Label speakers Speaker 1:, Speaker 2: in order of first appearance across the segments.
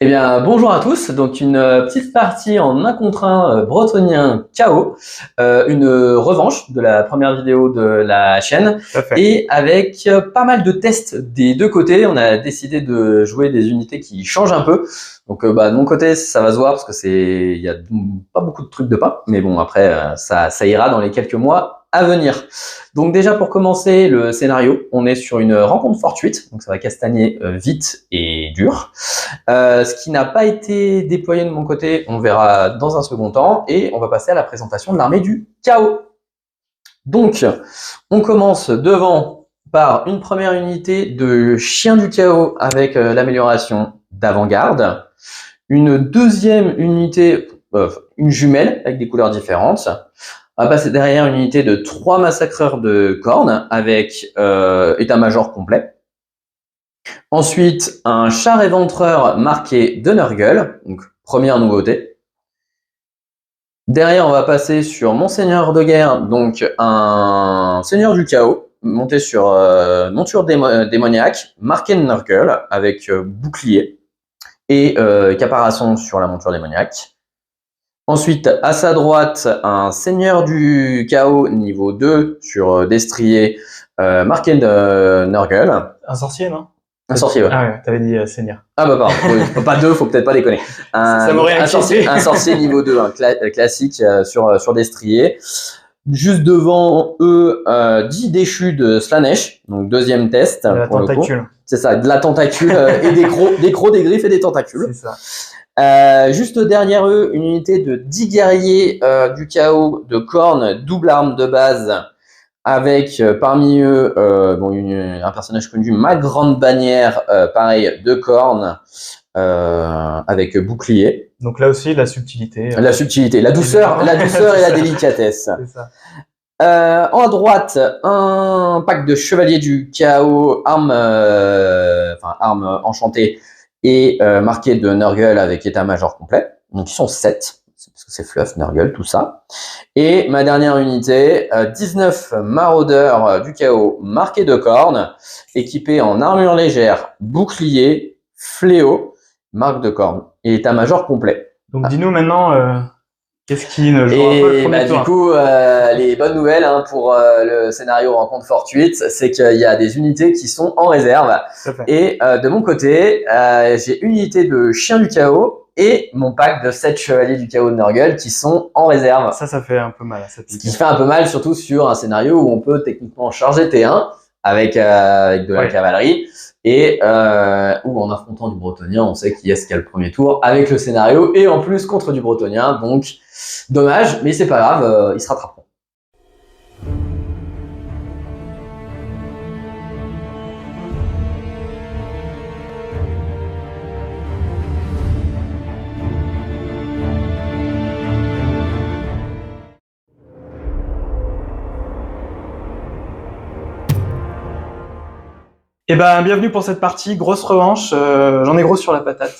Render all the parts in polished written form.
Speaker 1: Eh bien, bonjour à tous. Donc, une petite partie en 1 contre 1 bretonien KO, une revanche de la première vidéo de la chaîne,
Speaker 2: Tout à fait.
Speaker 1: et avec pas mal de tests des deux côtés. On a décidé de jouer des unités qui changent un peu. Donc, de mon côté, ça va se voir parce que il y a pas beaucoup de trucs de pas, mais bon, après, ça ira dans les quelques mois à venir. Donc déjà pour commencer le scénario, on est sur une rencontre fortuite, donc ça va castagner vite et dur. Ce qui n'a pas été déployé de mon côté, on verra dans un second temps, et on va passer à la présentation de l'armée du chaos. Donc, on commence devant par une première unité de chien du chaos avec l'amélioration d'avant-garde, une deuxième unité, une jumelle avec des couleurs différentes. On va passer derrière une unité de 3 massacreurs de cornes avec état-major complet. Ensuite, un char éventreur marqué de Nurgle, donc première nouveauté. Derrière, on va passer sur Monseigneur de guerre, donc un seigneur du chaos, monté sur monture démoniaque, marqué de Nurgle, avec bouclier et caparation sur la monture démoniaque. Ensuite, à sa droite, un seigneur du chaos niveau 2 sur destrier, marqué de Nurgle.
Speaker 2: Un sorcier, non?
Speaker 1: Un sorcier, ouais.
Speaker 2: Ah ouais, t'avais dit seigneur.
Speaker 1: Ah bah pardon, oui. Pas deux, faut peut-être pas déconner.
Speaker 2: Ça m'aurait inquiété.
Speaker 1: Un sorcier niveau 2, classique sur destrier. Juste devant eux, 10 déchus de Slanesh, donc deuxième test.
Speaker 2: De la
Speaker 1: pour le coup.
Speaker 2: tentacule.
Speaker 1: C'est ça, de la tentacule et des crocs, des griffes et des tentacules.
Speaker 2: C'est ça.
Speaker 1: Juste derrière eux, une unité de 10 guerriers du chaos de cornes, double arme de base, avec parmi eux un personnage connu, ma grande bannière, pareil, de cornes, avec bouclier.
Speaker 2: Donc là aussi, la subtilité.
Speaker 1: La subtilité, la douceur et la délicatesse.
Speaker 2: C'est ça.
Speaker 1: En droite, un pack de chevaliers du chaos, armes enchantées et marquées de Nurgle avec état-major complet. Donc ils sont 7. Parce que c'est fluff, Nurgle, tout ça. Et ma dernière unité, 19 maraudeurs du chaos marqués de cornes, équipés en armure légère, bouclier, fléau, marque de cornes et état-major complet.
Speaker 2: Donc dis-nous maintenant, qu'est-ce qui ne joue un peu le premier tour?
Speaker 1: Du coup, les bonnes nouvelles pour le scénario rencontre fortuite, c'est qu'il y a des unités qui sont en réserve. Et de mon côté, j'ai une unité de chien du chaos et mon pack de 7 chevaliers du chaos de Nurgle qui sont en réserve.
Speaker 2: Ça fait un peu mal. Ça pique.
Speaker 1: Ce qui fait un peu mal, surtout sur un scénario où on peut techniquement charger T1 avec de la cavalerie, et où en affrontant du bretonien, on sait qui est-ce qui a le premier tour avec le scénario, et en plus contre du bretonien, donc dommage, mais c'est pas grave, ils se rattraperont.
Speaker 2: Eh ben, bienvenue pour cette partie, grosse revanche. J'en ai gros sur la patate.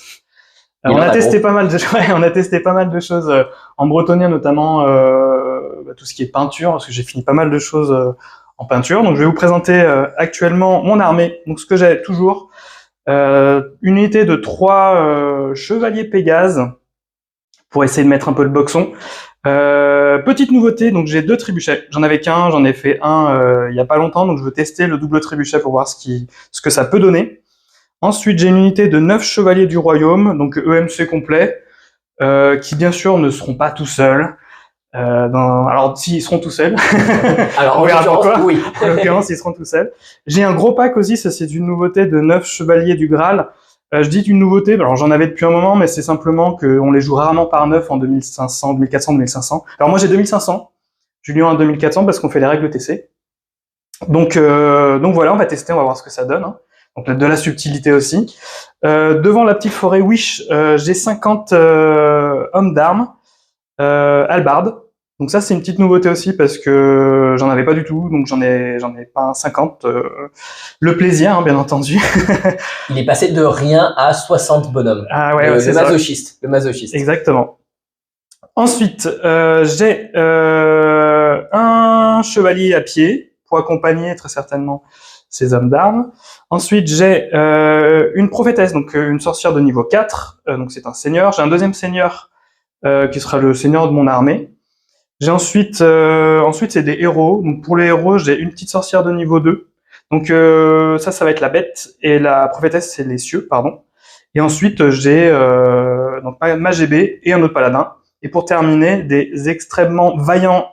Speaker 2: On a testé pas mal de choses en bretonien, notamment tout ce qui est peinture, parce que j'ai fini pas mal de choses en peinture. Donc je vais vous présenter actuellement mon armée. Donc ce que j'ai toujours, une unité de 3 chevaliers Pégase pour essayer de mettre un peu le boxon. Petite nouveauté, donc j'ai 2 trébuchets. J'en avais qu'un, j'en ai fait un il y a pas longtemps, donc je veux tester le double trébuchet pour voir ce que ça peut donner. Ensuite, j'ai une unité de 9 chevaliers du royaume, donc EMC complet, qui bien sûr ne seront pas tout seuls. Alors, s'ils seront tout seuls,
Speaker 1: alors,
Speaker 2: on verra pourquoi.
Speaker 1: Oui.
Speaker 2: En l'occurrence, ils seront tout seuls. J'ai un gros pack aussi, ça c'est une nouveauté de 9 chevaliers du Graal. Je dis une nouveauté, alors j'en avais depuis un moment, mais c'est simplement qu'on les joue rarement par 9 en 2500, 2400, 2500. Alors moi j'ai 2500, Julien a 2400 parce qu'on fait les règles TC. Donc voilà, on va tester, on va voir ce que ça donne. Hein. Donc de la subtilité aussi. Devant la petite forêt Wish, j'ai 50 hommes d'armes, hallebardes. Donc ça c'est une petite nouveauté aussi parce que j'en avais pas du tout, donc j'en ai pas 50. Le plaisir, hein, bien entendu.
Speaker 1: Il est passé de rien à 60 bonhommes.
Speaker 2: Ah ouais,
Speaker 1: le masochiste.
Speaker 2: Exactement. Ensuite, j'ai un chevalier à pied pour accompagner très certainement ces hommes d'armes. Ensuite, j'ai une prophétesse, donc une sorcière de niveau 4, donc c'est un seigneur. J'ai un deuxième seigneur qui sera le seigneur de mon armée. J'ai ensuite c'est des héros. Donc pour les héros, j'ai une petite sorcière de niveau 2. Donc ça va être la bête, et la prophétesse, c'est les cieux, pardon. Et ensuite, j'ai donc ma GB et un autre paladin. Et pour terminer, des extrêmement vaillants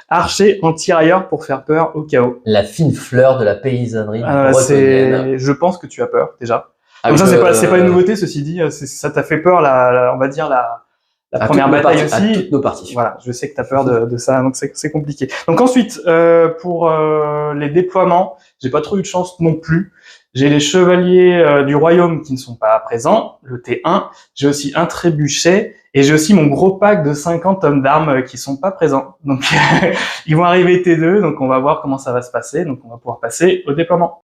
Speaker 2: archers en tirailleurs pour faire peur au chaos.
Speaker 1: La fine fleur de la paysannerie bretonnienne.
Speaker 2: Je pense que tu as peur, déjà.
Speaker 1: Ah,
Speaker 2: donc ça, c'est pas une nouveauté, ceci dit. Ça t'a fait peur, on va dire, la première bataille aussi.
Speaker 1: À toutes nos parties.
Speaker 2: Voilà, je sais que t'as peur de ça, donc c'est compliqué. Donc ensuite, pour les déploiements, j'ai pas trop eu de chance non plus. J'ai les chevaliers du royaume qui ne sont pas présents, le T1. J'ai aussi un trébuchet, et j'ai aussi mon gros pack de 50 hommes d'armes qui sont pas présents. Donc ils vont arriver T2, donc on va voir comment ça va se passer. Donc on va pouvoir passer au déploiement.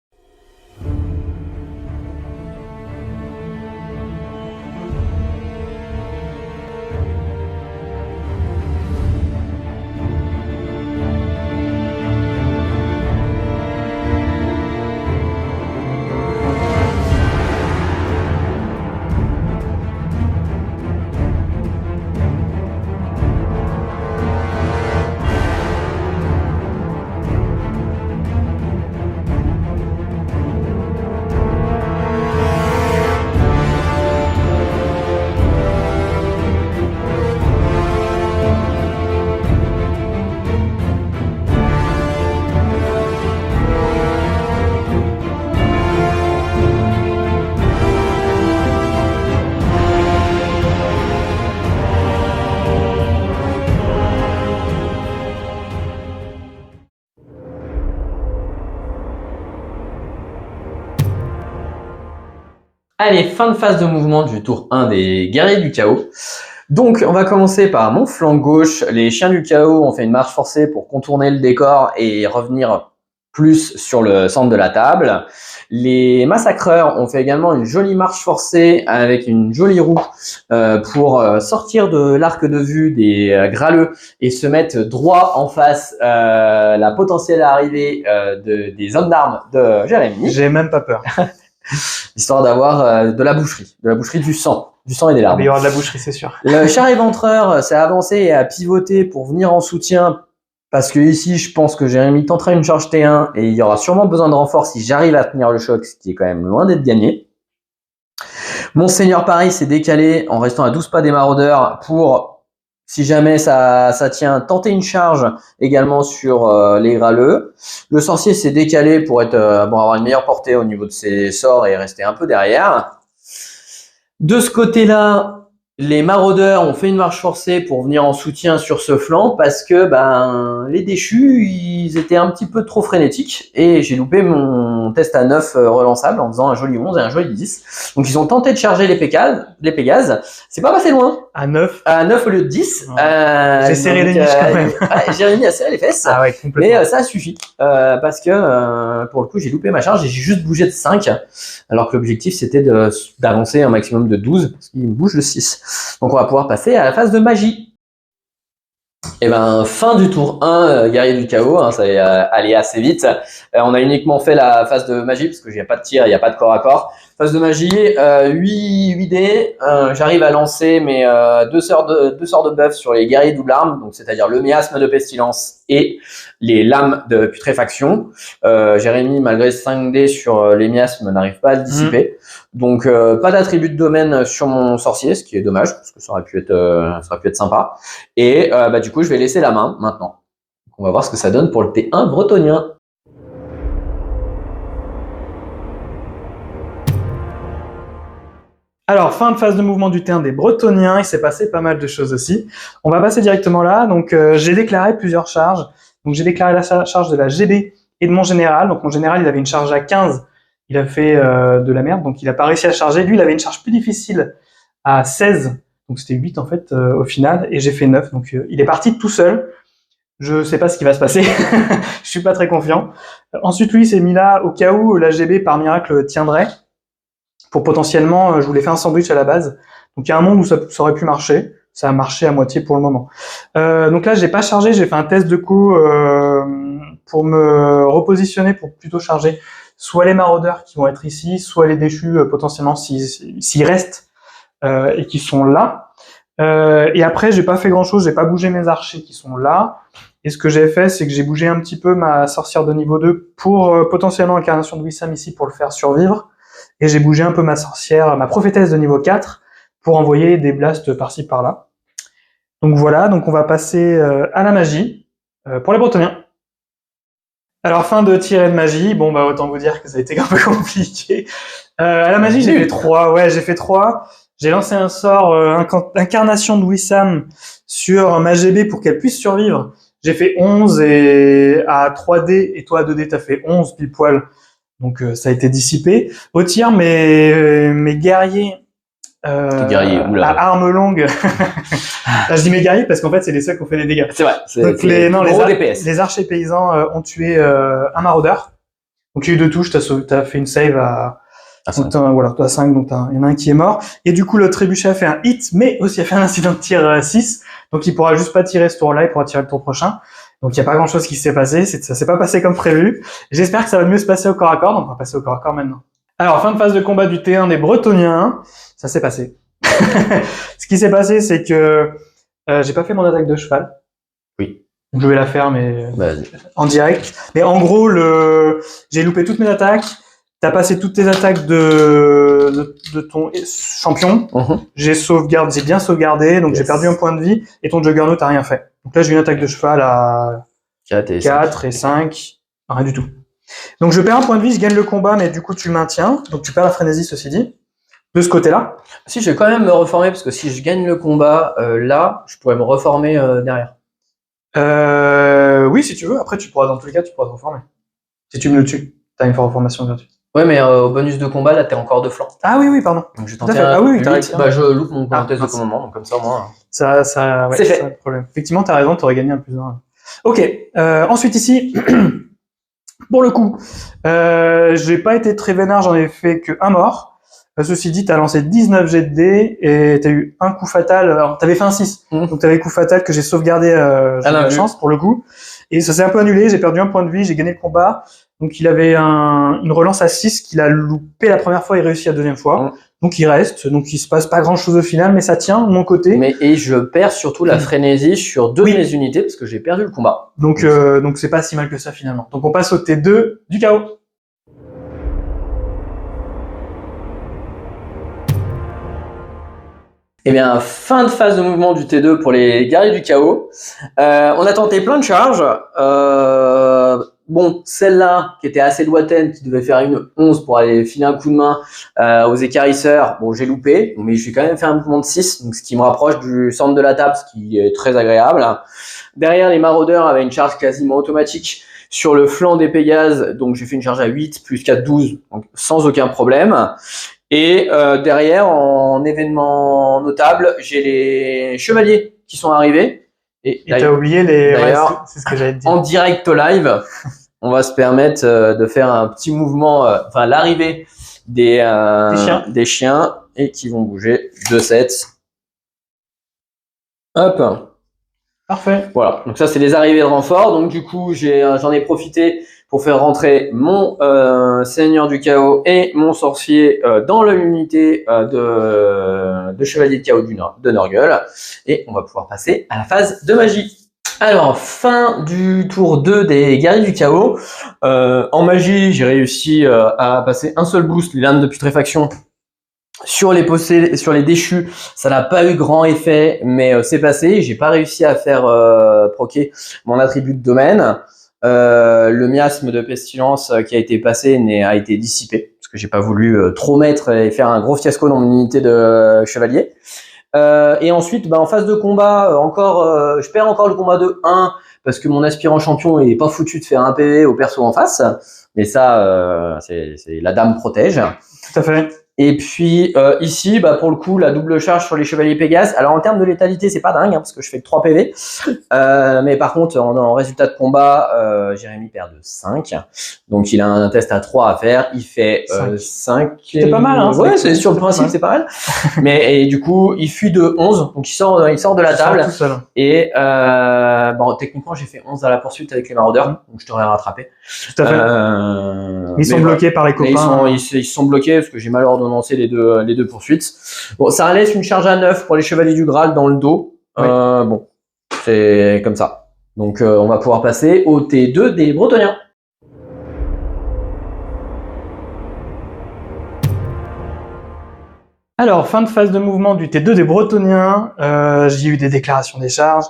Speaker 1: Allez, fin de phase de mouvement du tour 1 des guerriers du chaos. Donc, on va commencer par mon flanc gauche. Les chiens du chaos ont fait une marche forcée pour contourner le décor et revenir plus sur le centre de la table. Les massacreurs ont fait également une jolie marche forcée avec une jolie roue pour sortir de l'arc de vue des graleux et se mettre droit en face la potentielle arrivée des hommes d'armes de Jérémy.
Speaker 2: J'ai même pas peur.
Speaker 1: Histoire d'avoir de la boucherie du sang et des larmes.
Speaker 2: Il y aura de la boucherie, c'est sûr.
Speaker 1: Le char éventreur s'est avancé et a pivoté pour venir en soutien, parce que ici, je pense que Jérémy tentera une charge T1 et il y aura sûrement besoin de renfort si j'arrive à tenir le choc, ce qui est quand même loin d'être gagné. Mon seigneur Paris s'est décalé en restant à 12 pas des maraudeurs pour, si jamais ça tient, tenter une charge également sur les graleux. Le sorcier s'est décalé pour avoir une meilleure portée au niveau de ses sorts et rester un peu derrière. De ce côté-là, les maraudeurs ont fait une marche forcée pour venir en soutien sur ce flanc parce que les déchus, ils étaient un petit peu trop frénétiques et j'ai loupé mon test à 9 relançable en faisant un joli 11 et un joli 10. Donc ils ont tenté de charger les Pégases. C'est pas passé loin.
Speaker 2: À 9
Speaker 1: au lieu de 10.
Speaker 2: J'ai serré les niches quand même.
Speaker 1: Jérémy a serré les fesses.
Speaker 2: Ah ouais, complètement.
Speaker 1: Mais ça suffit parce que pour le coup, j'ai loupé ma charge et j'ai juste bougé de 5 alors que l'objectif c'était d'avancer un maximum de 12 parce qu'il me bouge de 6. Donc on va pouvoir passer à la phase de magie. Et fin du tour 1, guerrier du chaos, ça va aller assez vite. On a uniquement fait la phase de magie parce que il n'y a pas de tir, il n'y a pas de corps à corps. Phase de magie, 8 dés, j'arrive à lancer mes deux sorts de buff sur les guerriers double arme, donc c'est-à-dire le miasme de pestilence et les lames de putréfaction. Jérémy, malgré 5 dés sur les miasmes, n'arrive pas à le dissiper. Donc pas d'attribut de domaine sur mon sorcier, ce qui est dommage parce que ça aurait pu être sympa. Et du coup, je vais laisser la main maintenant. Donc, on va voir ce que ça donne pour le T1 bretonien.
Speaker 2: Alors, fin de phase de mouvement du T1 des Bretoniens, il s'est passé pas mal de choses aussi. On va passer directement là. Donc, j'ai déclaré plusieurs charges. Donc, j'ai déclaré la charge de la GB et de mon général. Donc, mon général, il avait une charge à 15. Il a fait de la merde, donc il a pas réussi à charger. Lui, il avait une charge plus difficile à 16. Donc, c'était 8 en fait au final. Et j'ai fait 9. Donc, il est parti tout seul. Je sais pas ce qui va se passer. Je suis pas très confiant. Ensuite, lui, il s'est mis là au cas où la GB, par miracle, tiendrait. Pour potentiellement, je voulais faire un sandwich à la base. Donc il y a un monde où ça aurait pu marcher. Ça a marché à moitié pour le moment. Donc là, j'ai pas chargé, j'ai fait un test de coup pour me repositionner, pour plutôt charger soit les maraudeurs qui vont être ici, soit les déchus potentiellement s'ils restent et qui sont là. Et après, j'ai pas fait grand-chose, j'ai pas bougé mes archers qui sont là. Et ce que j'ai fait, c'est que j'ai bougé un petit peu ma sorcière de niveau 2 pour potentiellement incarnation de Wissam ici pour le faire survivre. Et j'ai bougé un peu ma sorcière, ma prophétesse de niveau 4 pour envoyer des blasts par-ci par-là. Donc voilà, donc on va passer à la magie pour les Bretoniens. Alors fin de tir et de magie, bon bah autant vous dire que ça a été un peu compliqué. À la magie, j'ai fait 3, j'ai fait 3. J'ai lancé un sort incarnation de Wissam sur ma GB pour qu'elle puisse survivre. J'ai fait 11 et à 3D et toi à 2D t'as fait 11 pile poil. Donc ça a été dissipé. Au tir, mes guerriers à armes longues. Là, je dis mes guerriers parce qu'en fait c'est les seuls qui ont fait des dégâts.
Speaker 1: C'est vrai.
Speaker 2: Donc les archers paysans ont tué un maraudeur. Donc il y a eu 2 touches, t'as fait une save à 5, donc t'as 5, donc il y en a un qui est mort. Et du coup le trébuchet a fait un hit, mais aussi a fait un incident de tir 6. Donc il pourra juste pas tirer ce tour-là, il pourra tirer le tour prochain. Donc il y a pas grand-chose qui s'est passé, ça s'est pas passé comme prévu. J'espère que ça va mieux se passer au corps à corps, donc on va passer au corps à corps maintenant. Alors fin de phase de combat du T1 des Bretoniens, ça s'est passé. Ce qui s'est passé, c'est que j'ai pas fait mon attaque de cheval.
Speaker 1: Oui.
Speaker 2: Donc, je vais la faire, mais en direct. Mais en gros, j'ai loupé toutes mes attaques. T'as passé toutes tes attaques de ton champion. J'ai bien sauvegardé, donc j'ai perdu un point de vie. Et ton Juggernaut t'as rien fait. Donc là, j'ai une attaque de cheval à 4 et 5. Rien du tout. Donc je perds un point de vie, je gagne le combat, mais du coup tu le maintiens. Donc tu perds la frénésie, ceci dit. De ce côté-là.
Speaker 1: Si, je vais quand même me reformer, parce que si je gagne le combat là, je pourrais me reformer derrière.
Speaker 2: Oui, si tu veux. Après, dans tous les cas, tu pourras te reformer. Si tu me le tues, t'as une reformation gratuite.
Speaker 1: Ouais, mais au bonus de combat, là, t'es encore de flanc.
Speaker 2: Ah oui, pardon.
Speaker 1: Donc je tenter un 8. Je loupe mon parenthèse de commandement, donc comme ça, moi...
Speaker 2: Ça
Speaker 1: c'est fait.
Speaker 2: Le problème. Effectivement, t'as raison, t'aurais gagné un plus 1. Ok. Ensuite, ici... Pour le coup, j'ai pas été très vénard, j'en ai fait que un mort. Ceci dit, t'as lancé 19 jets de dés et t'as eu un coup fatal. Alors, t'avais fait un 6, donc t'avais coup fatal que j'ai sauvegardé j'ai la chance pour le coup. Et ça s'est un peu annulé, j'ai perdu un point de vie, j'ai gagné le combat. Donc il avait une relance à 6 qu'il a loupé la première fois et réussi la deuxième fois. Donc il reste, donc il se passe pas grand chose au final, mais ça tient de mon côté.
Speaker 1: Et je perds surtout la frénésie sur 2 de mes unités parce que j'ai perdu le combat.
Speaker 2: Donc c'est pas si mal que ça finalement. Donc on passe au T2 du chaos.
Speaker 1: Eh bien, fin de phase de mouvement du T2 pour les guerriers du chaos. On a tenté plein de charges. Bon, celle-là, qui était assez lointaine, qui devait faire une 11 pour aller filer un coup de main aux écarisseurs, bon, j'ai loupé, mais j'ai quand même fait un mouvement de 6, donc ce qui me rapproche du centre de la table, ce qui est très agréable. Derrière, les maraudeurs avaient une charge quasiment automatique sur le flanc des Pégases, donc j'ai fait une charge à 8, plus 4, 12, donc sans aucun problème. Et derrière, en événement notable, j'ai les chevaliers qui sont arrivés.
Speaker 2: Et t'as oublié
Speaker 1: d'ailleurs,
Speaker 2: c'est ce que j'allais te dire.
Speaker 1: En direct live, on va se permettre de faire un petit mouvement, l'arrivée des chiens et qui vont bouger de 7. Hop.
Speaker 2: Parfait.
Speaker 1: Voilà. Donc ça, c'est les arrivées de renfort. Donc du coup, j'en ai profité pour faire rentrer mon seigneur du chaos et mon sorcier dans l'unité de chevalier de chaos de Nurgle. Et on va pouvoir passer à la phase de magie. Alors, fin du tour 2 des guerriers du chaos. En magie, j'ai réussi à passer un seul boost, les lames de putréfaction. Sur les déchus, ça n'a pas eu grand effet, mais c'est passé. J'ai pas réussi à faire proquer mon attribut de domaine. Le miasme de pestilence qui a été passé a été dissipé parce que j'ai pas voulu trop mettre et faire un gros fiasco dans mon unité de chevalier. Et ensuite, en phase de combat, je perds encore le combat de 1 parce que mon aspirant champion est pas foutu de faire un PV au perso en face. Mais ça, c'est la dame protège.
Speaker 2: Tout à fait.
Speaker 1: Et puis ici, pour le coup, la double charge sur les chevaliers Pégase. Alors en termes de létalité, c'est pas dingue parce que je fais que 3 PV. Mais par contre, en résultat de combat, Jérémy perd de 5. Donc il a un test à 3 à faire. Il fait 5.
Speaker 2: C'est pas mal, hein.
Speaker 1: Ouais, c'est sur le principe, c'est pas mal. Mais du coup, il fuit de 11. Donc il sort de la table.
Speaker 2: Tout seul.
Speaker 1: Et techniquement, j'ai fait 11 à la poursuite avec les maraudeurs. Donc je t'aurais rattrapé.
Speaker 2: Tout à fait. Ils sont bloqués par les copains.
Speaker 1: Ils sont bloqués parce que j'ai mal ordonnancé les deux poursuites. Bon, ça laisse une charge à 9 pour les chevaliers du Graal dans le dos. Oui. Bon, c'est comme ça. Donc on va pouvoir passer au T2 des Bretoniens.
Speaker 2: Alors, fin de phase de mouvement du T2 des Bretoniens. J'ai eu des déclarations des charges.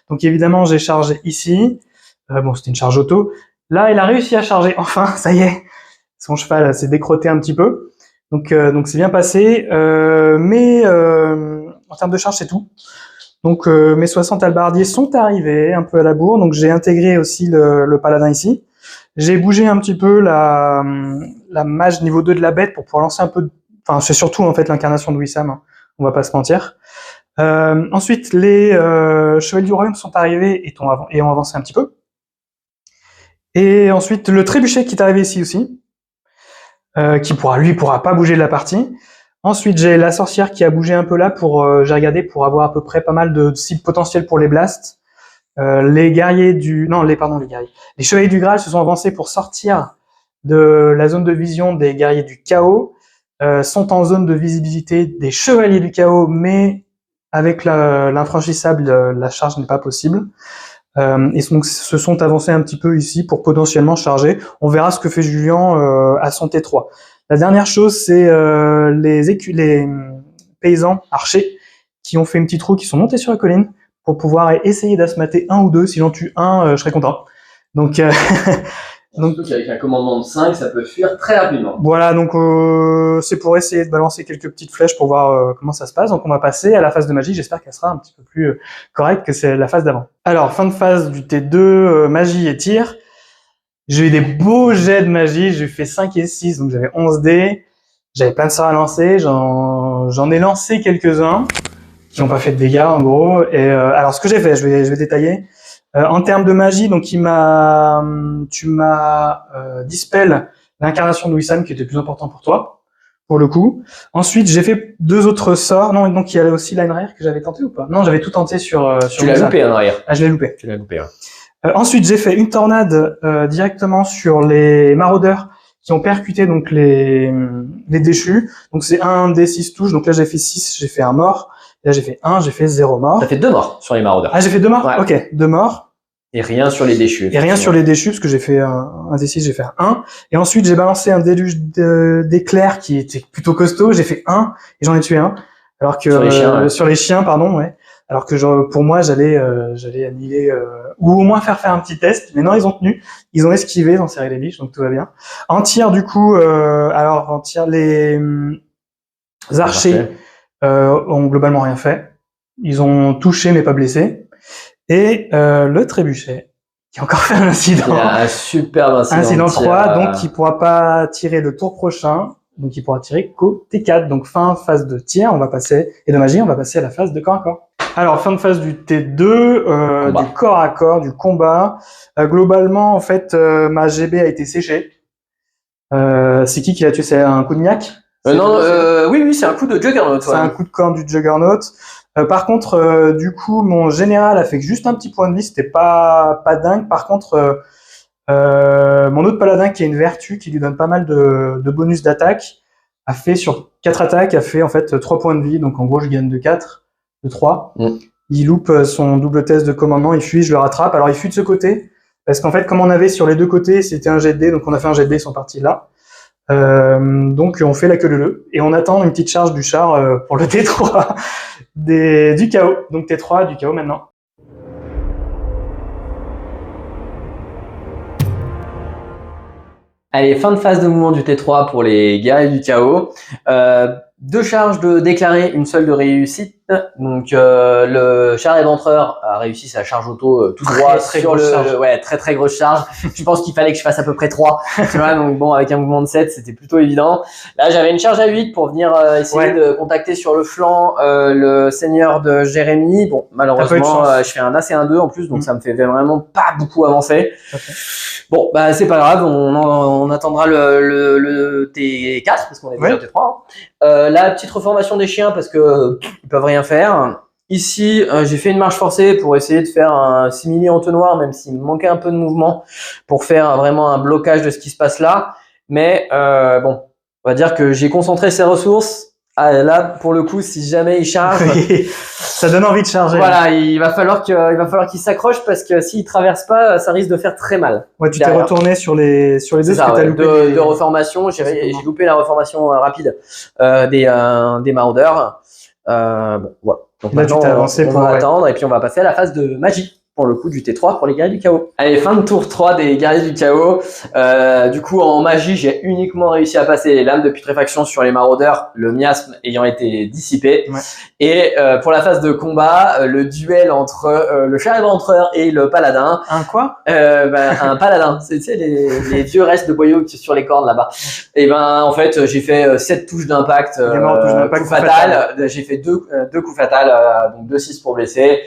Speaker 2: Donc évidemment, j'ai chargé ici. Bon, c'était une charge auto. Là, il a réussi à charger. Enfin, ça y est. Son cheval s'est décrotté un petit peu. Donc c'est bien passé. Mais en termes de charge, c'est tout. Donc mes 60 halbardiers sont arrivés un peu à la bourre. Donc j'ai intégré aussi le paladin ici. J'ai bougé un petit peu la mage niveau 2 de la bête pour pouvoir lancer un peu de... Enfin, c'est surtout en fait l'incarnation de Wissam, hein. On va pas se mentir. Ensuite, les chevaliers du royaume sont arrivés et ont avancé un petit peu. Et ensuite, le trébuchet qui est arrivé ici aussi, qui pourra pas bouger de la partie. Ensuite, j'ai la sorcière qui a bougé un peu là j'ai regardé pour avoir à peu près pas mal de cibles potentielles pour les blasts. Les chevaliers du Graal se sont avancés pour sortir de la zone de vision des guerriers du chaos, sont en zone de visibilité des chevaliers du chaos, mais avec l'infranchissable, la charge n'est pas possible. Et donc se sont avancés un petit peu ici pour potentiellement charger. On verra ce que fait Julien à son T3. La dernière chose, c'est les paysans archers qui ont fait une petite roue, qui sont montés sur la colline pour pouvoir essayer d'asmater un ou deux. Si j'en tue un, je serai content. Donc
Speaker 1: avec un commandement de 5, ça peut fuir très rapidement.
Speaker 2: Voilà, donc c'est pour essayer de balancer quelques petites flèches pour voir comment ça se passe. Donc on va passer à la phase de magie. J'espère qu'elle sera un petit peu plus correcte que c'est la phase d'avant. Alors, fin de phase du T2, magie et tir. J'ai eu des beaux jets de magie. J'ai fait 5 et 6, donc j'avais 11 dés. J'avais plein de sorts à lancer. J'en ai lancé quelques-uns qui n'ont pas fait de dégâts en gros. Et alors ce que j'ai fait, je vais détailler. En termes de magie, donc tu m'as dispel l'incarnation de Wissam qui était plus important pour toi, pour le coup. Ensuite, j'ai fait 2 autres sorts. Non, donc il y avait aussi Line Rare que j'avais tenté ou pas? Non, j'avais tout tenté sur
Speaker 1: Tu l'as loupé en arrière.
Speaker 2: Ah, je l'ai loupé.
Speaker 1: Tu l'as loupé, ouais.
Speaker 2: Ensuite, j'ai fait une tornade directement sur les maraudeurs qui ont percuté donc les déchus. Donc c'est un des 6 touches. Donc là, j'ai fait 6, j'ai fait un mort. Là, j'ai fait 1, j'ai fait 0 mort.
Speaker 1: T'as fait 2 morts sur les maraudeurs.
Speaker 2: Ah, j'ai fait 2 morts?
Speaker 1: Ouais.
Speaker 2: Ok, 2 morts.
Speaker 1: Et rien sur les déchus.
Speaker 2: Et rien sur les déchus, parce que j'ai fait un D6, j'ai fait 1. Et ensuite, j'ai balancé un déluge d'éclairs qui était plutôt costaud. J'ai fait 1, et j'en ai tué un. Alors que, sur les chiens, pardon, ouais. Alors que pour moi, j'allais annihiler, ou au moins faire un petit test. Mais non, ils ont tenu. Ils ont esquivé, ils ont serré les biches, donc tout va bien. En tir, du coup, les archers, ont globalement rien fait. Ils ont touché, mais pas blessé. Et le trébuchet, qui a encore fait un incident.
Speaker 1: Il a un superbe incident.
Speaker 2: Incident 3, donc il pourra pas tirer le tour prochain. Donc il pourra tirer qu'au T4. Donc fin phase de tir, et de magie, on va passer à la phase de corps à corps. Alors fin de phase du T2, du corps à corps, du combat. Globalement, en fait, ma GB a été séchée. C'est qui l'a tué? C'est un coup de niaque?
Speaker 1: Oui, c'est un coup de Juggernaut.
Speaker 2: C'est un coup de corne du Juggernaut. Par contre, du coup, mon général a fait juste un petit point de vie, c'était pas dingue. Par contre, mon autre paladin qui a une vertu qui lui donne pas mal de bonus d'attaque, a fait sur 4 attaques, a fait en fait 3 points de vie. Donc en gros, je gagne de 4, de 3. Il loupe son double test de commandement, il fuit, je le rattrape. Alors il fuit de ce côté, parce qu'en fait, comme on avait sur les deux côtés, c'était un jet de dés, donc on a fait un jet de dés, ils sont partis là. Donc on fait la queue leu et on attend une petite charge du char pour le T3 du chaos. Donc T3 du chaos maintenant.
Speaker 1: Allez, fin de phase de mouvement du T3 pour les guerriers du chaos. 2 charges de déclaré, une seule de réussite. Donc le char éventreur a réussi sa charge auto tout droit
Speaker 2: très
Speaker 1: sur
Speaker 2: grosse charge.
Speaker 1: ouais, très grosse charge. Je pense qu'il fallait que je fasse à peu près 3. Tu vois, donc bon, avec un mouvement de 7, c'était plutôt évident. Là, j'avais une charge à 8 pour venir essayer de contacter sur le flanc le seigneur de Jérémy. Bon, malheureusement, je fais un As et un 2 en plus, donc ça me fait vraiment pas beaucoup avancer.
Speaker 2: Okay.
Speaker 1: Bon, bah c'est pas grave, on attendra le T4 parce qu'on est déjà au T3. La petite reformation des chiens parce que ils peuvent rien faire. Ici, j'ai fait une marche forcée pour essayer de faire un simili entonnoir, même s'il me manquait un peu de mouvement pour faire vraiment un blocage de ce qui se passe là. Mais bon, on va dire que j'ai concentré ses ressources. Ah, là, pour le coup, si jamais il charge,
Speaker 2: ça donne envie de charger.
Speaker 1: Voilà, il va falloir qu'il s'accroche parce que s'il traverse pas, ça risque de faire très mal.
Speaker 2: Ouais, tu t'es retourné sur les deux.
Speaker 1: Ça, ouais, de reformation. J'ai loupé la reformation rapide des maraudeurs. Bon, voilà. Donc
Speaker 2: là, tu t'es avancé
Speaker 1: on va attendre et puis on va passer à la phase de magie. Pour le coup du T3 pour les guerriers du chaos. Allez, fin de tour 3 des guerriers du chaos. Du coup, en magie, j'ai uniquement réussi à passer les lames de putréfaction sur les maraudeurs, le miasme ayant été dissipé. Ouais. Et pour la phase de combat, le duel entre le char éventreur et le paladin.
Speaker 2: Un quoi
Speaker 1: Un paladin. C'est les vieux restes de boyaux sur les cornes là-bas. Et ben, en fait, j'ai fait 7 touches d'impact coup fatal. J'ai fait 2 coups fatals, donc 2-6 pour blesser.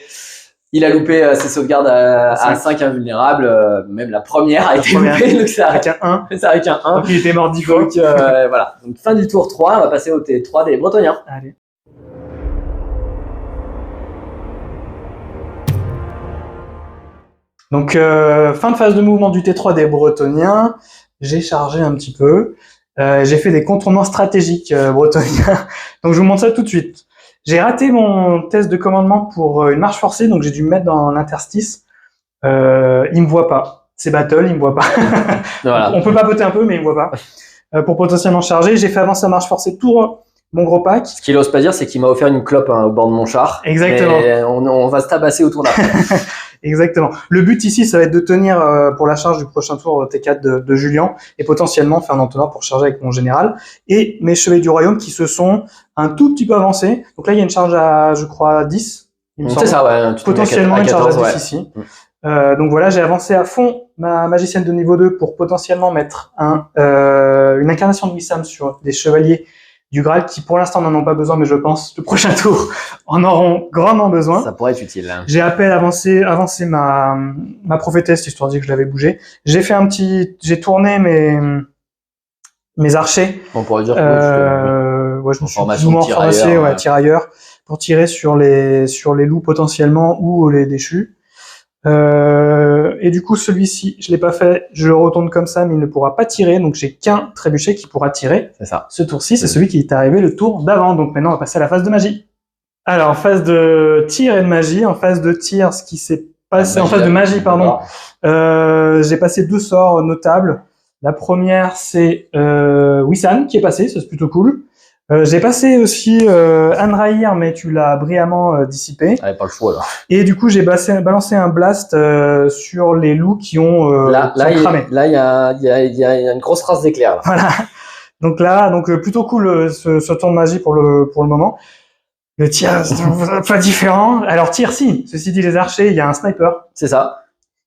Speaker 1: Il a loupé ses sauvegardes à 5 invulnérables, même la première a été loupée, donc c'est
Speaker 2: avec un 1.
Speaker 1: C'est avec un 1.
Speaker 2: Donc il était mort 10 fois.
Speaker 1: Donc voilà. Donc fin du tour 3, on va passer au T3 des Bretoniens.
Speaker 2: Allez. Donc fin de phase de mouvement du T3 des Bretoniens, j'ai chargé un petit peu. J'ai fait des contournements stratégiques bretoniens. Donc je vous montre ça tout de suite. J'ai raté mon test de commandement pour une marche forcée, donc j'ai dû me mettre dans l'interstice. Il me voit pas. C'est battle, il me voit pas. Voilà. On peut papoter un peu, mais il me voit pas. Pour potentiellement charger, j'ai fait avancer la marche forcée tout mon gros pack.
Speaker 1: Ce qu'il ose pas dire, c'est qu'il m'a offert une clope au bord de mon char.
Speaker 2: Exactement.
Speaker 1: Et on va se tabasser autour d'après.
Speaker 2: Exactement. Le but ici, ça va être de tenir pour la charge du prochain tour T4 de Julien et potentiellement faire un entonnoir pour charger avec mon général et mes chevaliers du royaume qui se sont un tout petit peu avancés. Donc là, il y a une charge à, je crois, 10.
Speaker 1: C'est ça, ouais.
Speaker 2: Potentiellement une charge à 10 ici. Donc voilà, j'ai avancé à fond ma magicienne de niveau 2 pour potentiellement mettre une incarnation de Wissam sur des chevaliers du Graal qui pour l'instant n'en ont pas besoin, mais je pense le prochain tour en auront grandement besoin.
Speaker 1: Ça pourrait être utile. Hein.
Speaker 2: J'ai à peine avancé ma prophétesse histoire de dire que je l'avais bougé. J'ai tourné mes archers.
Speaker 1: On pourrait dire que
Speaker 2: je me suis formation tirailleur pour tirer sur les loups potentiellement ou les déchus. Et du coup, celui-ci, je l'ai pas fait, je le retourne comme ça, mais il ne pourra pas tirer, donc j'ai qu'un trébuchet qui pourra tirer.
Speaker 1: C'est ça.
Speaker 2: Ce tour-ci, c'est celui qui est arrivé le tour d'avant, donc maintenant on va passer à la phase de magie. Alors, en phase de tir et de magie, en phase de tir, ce qui s'est passé, en phase de magie, pardon, j'ai passé 2 sorts notables. La première, c'est Wissam qui est passé, ça c'est plutôt cool. J'ai passé aussi Anraïr, mais tu l'as brillamment dissipé.
Speaker 1: Ah, pas le choix là.
Speaker 2: Et du coup, j'ai balancé un blast sur les loups qui ont cramé.
Speaker 1: Là, il y a une grosse race d'éclairs.
Speaker 2: Voilà. Donc là, plutôt cool ce tour de magie pour le moment. Le tir, c'est pas différent. Alors tir, si. Ceci dit, les archers, il y a un sniper.
Speaker 1: C'est ça.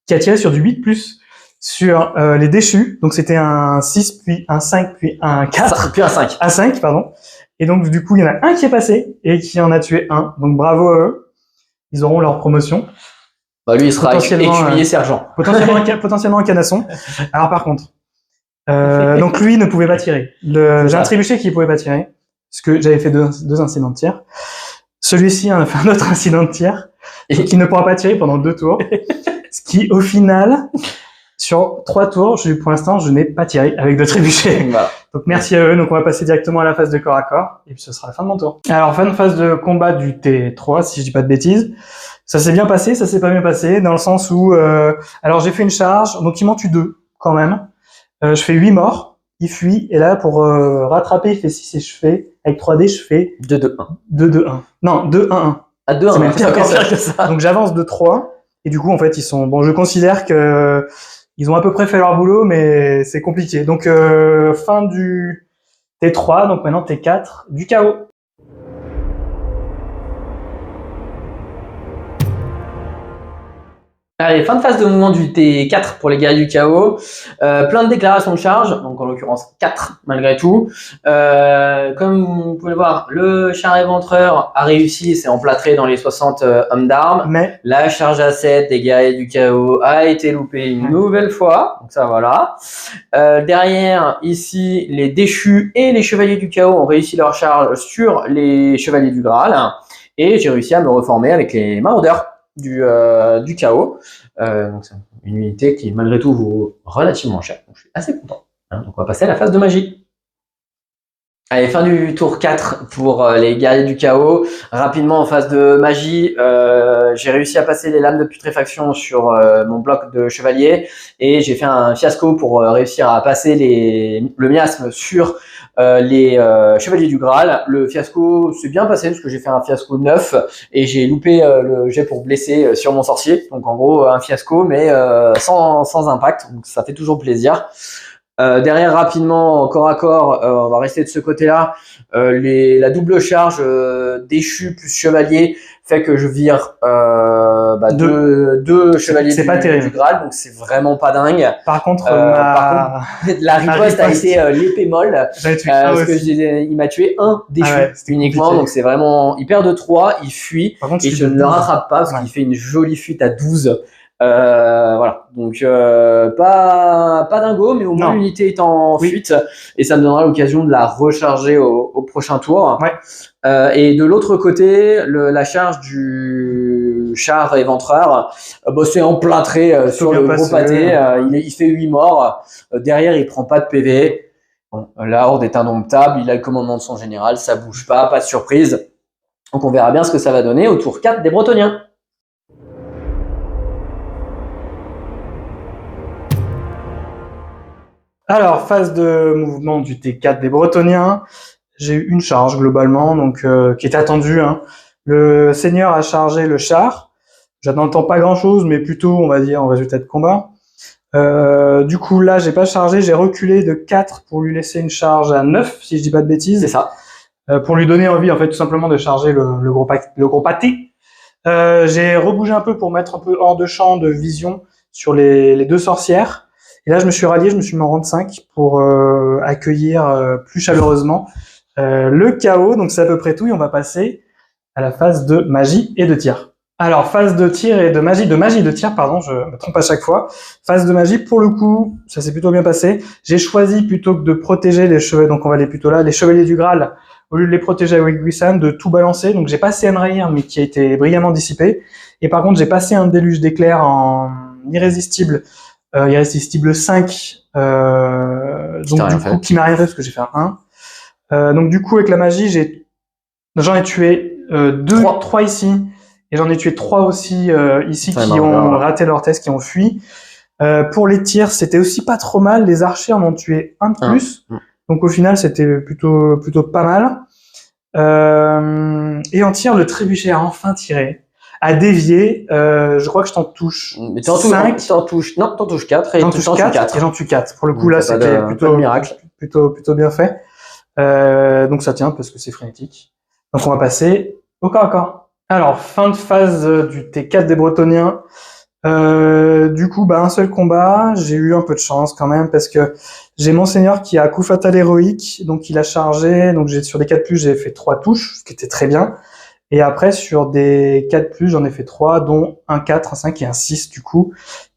Speaker 2: Qui a tiré sur du 8+. Sur les déchus, donc c'était un 6, puis un 5, puis un 4.
Speaker 1: Puis un 5.
Speaker 2: Un 5, pardon. Et donc, du coup, il y en a un qui est passé et qui en a tué un. Donc, bravo à eux. Ils auront leur promotion.
Speaker 1: Bah, lui, il sera écuyer sergent.
Speaker 2: Potentiellement un canasson. Alors, par contre, donc lui ne pouvait pas tirer. J'ai un trébuchet qui ne pouvait pas tirer. Parce que j'avais fait deux incidents de tir. Celui-ci a fait un autre incident de tir. Et qui ne pourra pas tirer pendant 2 tours. Ce qui, au final, sur 3 tours, pour l'instant, je n'ai pas tiré avec de trébuchets. Voilà. Donc merci à eux. Donc on va passer directement à la phase de corps à corps. Et puis ce sera la fin de mon tour. Alors, fin de phase de combat du T3, si je dis pas de bêtises. Ça s'est bien passé, ça s'est pas bien passé, dans le sens où... alors j'ai fait une charge, donc il m'en tue 2, quand même. Je fais 8 morts, il fuit. Et là, pour rattraper, il fait 6 et je fais... Avec 3D, je fais...
Speaker 1: 2-2-1.
Speaker 2: 2-2-1. Non, 2-1-1.
Speaker 1: Ah, 2-1.
Speaker 2: C'est même pire que ça. Donc j'avance de 3. Et du coup, en fait, ils sont... Bon, je considère ils ont à peu près fait leur boulot, mais c'est compliqué. Donc, fin du T3, donc maintenant T4 du chaos.
Speaker 1: Allez, fin de phase de mouvement du T4 pour les guerriers du chaos. Plein de déclarations de charge, donc en l'occurrence 4 malgré tout. Comme vous pouvez le voir, le char éventreur a réussi, s'est emplâtré dans les 60 hommes d'armes.
Speaker 2: Mais
Speaker 1: la charge à 7 des guerriers du chaos a été loupée une nouvelle fois, donc ça voilà. Derrière, ici, les déchus et les chevaliers du chaos ont réussi leur charge sur les chevaliers du Graal. Et j'ai réussi à me reformer avec les maraudeurs du chaos. Donc c'est une unité qui malgré tout vaut relativement cher, donc je suis assez content. Donc on va passer à la phase de magie. Allez, fin du tour 4 pour les guerriers du chaos. Rapidement en phase de magie, j'ai réussi à passer les lames de putréfaction sur mon bloc de chevalier et j'ai fait un fiasco pour réussir à passer le miasme sur les chevaliers du Graal. Le fiasco s'est bien passé parce que j'ai fait un fiasco 9 et j'ai loupé le jet pour blesser sur mon sorcier. Donc en gros un fiasco mais sans impact, donc ça fait toujours plaisir. Derrière rapidement corps à corps, on va rester de ce côté-là. La double charge déchu plus chevalier fait que je vire deux chevaliers du Graal, donc c'est vraiment pas dingue.
Speaker 2: Par contre,
Speaker 1: la riposte a été l'épée molle, parce que il m'a tué un déchu uniquement, donc c'est vraiment, il perd de 3, il fuit, par contre, et je ne le rattrape pas parce qu'il fait une jolie fuite à 12. Voilà, donc pas dingo, mais au moins l'unité est en fuite et ça me donnera l'occasion de la recharger au prochain tour. Et de l'autre côté, la charge du char éventreur, c'est emplâtré sur le gros pâté. Il fait 8 morts. Derrière, il prend pas de PV. Bon, la horde est indomptable. Il a le commandement de son général. Ça bouge pas de surprise. Donc on verra bien ce que ça va donner au tour 4 des Bretoniens.
Speaker 2: Alors, phase de mouvement du T4 des Bretoniens. J'ai eu une charge globalement, donc qui était attendue. Le seigneur a chargé le char. J'attends pas grand-chose, mais plutôt, on va dire, en résultat de combat. Du coup, là, j'ai pas chargé, j'ai reculé de 4 pour lui laisser une charge à 9, si je dis pas de bêtises.
Speaker 1: C'est ça.
Speaker 2: Pour lui donner envie, en fait, tout simplement de charger le gros pâté. J'ai rebougé un peu pour mettre un peu hors de champ de vision sur les deux sorcières. Et là, je me suis rallié, je me suis mis en rang de 5 pour accueillir plus chaleureusement le chaos. Donc, c'est à peu près tout. Et on va passer à la phase de magie et de tir. Alors, phase de tir et de magie de tir, pardon, je me trompe à chaque fois. Phase de magie, pour le coup, ça s'est plutôt bien passé. J'ai choisi, plutôt que de protéger les chevaliers, donc on va aller plutôt là, les chevaliers du Graal, au lieu de les protéger avec Wigwisan, de tout balancer. Donc, j'ai passé Enraïr, mais qui a été brillamment dissipé. Et par contre, j'ai passé un déluge d'éclairs en irrésistible 5, donc du coup, qui m'a rien fait parce que j'ai fait un 1. Donc du coup, avec la magie, j'en ai tué 3 ici, et j'en ai tué 3 aussi ici qui ont raté leur test, qui ont fui. Pour les tirs, c'était aussi pas trop mal. Les archers en ont tué un de plus, donc au final, c'était plutôt pas mal. Et en tir, le trébuchet a enfin tiré. À dévier, je crois que je t'en touche 5.
Speaker 1: Non, t'en touches 4 et
Speaker 2: j'en touche 4 et j'en tue 4. Pour le coup, là, c'était plutôt miracle. Plutôt bien fait. Donc ça tient parce que c'est frénétique. Donc on va passer au corps à corps. Alors, fin de phase du T4 des Bretoniens. Du coup, un seul combat. J'ai eu un peu de chance quand même parce que j'ai mon seigneur qui a coup fatal héroïque, donc il a chargé. Donc sur des 4+, j'ai fait 3 touches, ce qui était très bien. Et après, sur des 4+, j'en ai fait 3, dont un 4, un 5 et un 6 du coup.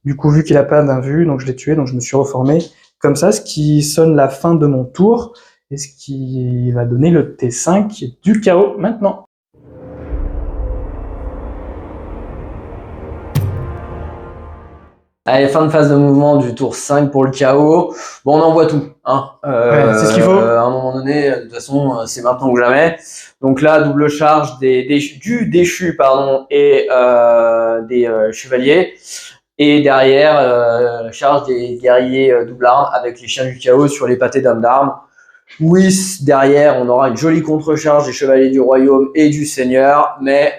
Speaker 2: Du coup, vu qu'il a pas d'invue, donc je l'ai tué, donc je me suis reformé comme ça, ce qui sonne la fin de mon tour, et ce qui va donner le T5 du chaos maintenant.
Speaker 1: Allez, fin de phase de mouvement du tour 5 pour le chaos. Bon, on envoie tout.
Speaker 2: C'est ce qu'il faut.
Speaker 1: À un moment donné, de toute façon, c'est maintenant ou jamais. Donc là, double charge du déchu et des chevaliers. Et derrière, charge des guerriers double arme avec les chiens du chaos sur les pâtés d'hommes d'armes. Oui, derrière, on aura une jolie contre-charge des chevaliers du royaume et du seigneur, mais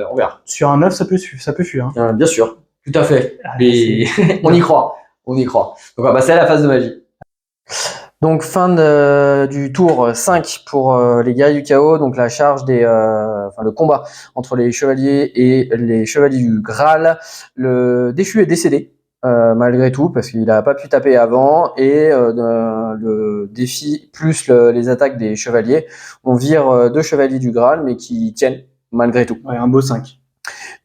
Speaker 1: on verra.
Speaker 2: Sur un 9, ça peut fuir.
Speaker 1: Bien sûr. Tout à fait. On y croit. Donc on va passer à la phase de magie. Donc fin du tour 5 pour les guerriers du chaos, donc la charge le combat entre les chevaliers et les chevaliers du Graal. Le déchu est décédé malgré tout parce qu'il a pas pu taper avant et le défi plus les attaques des chevaliers, on vire 2 chevaliers du Graal mais qui tiennent malgré tout.
Speaker 2: Ouais, un beau 5.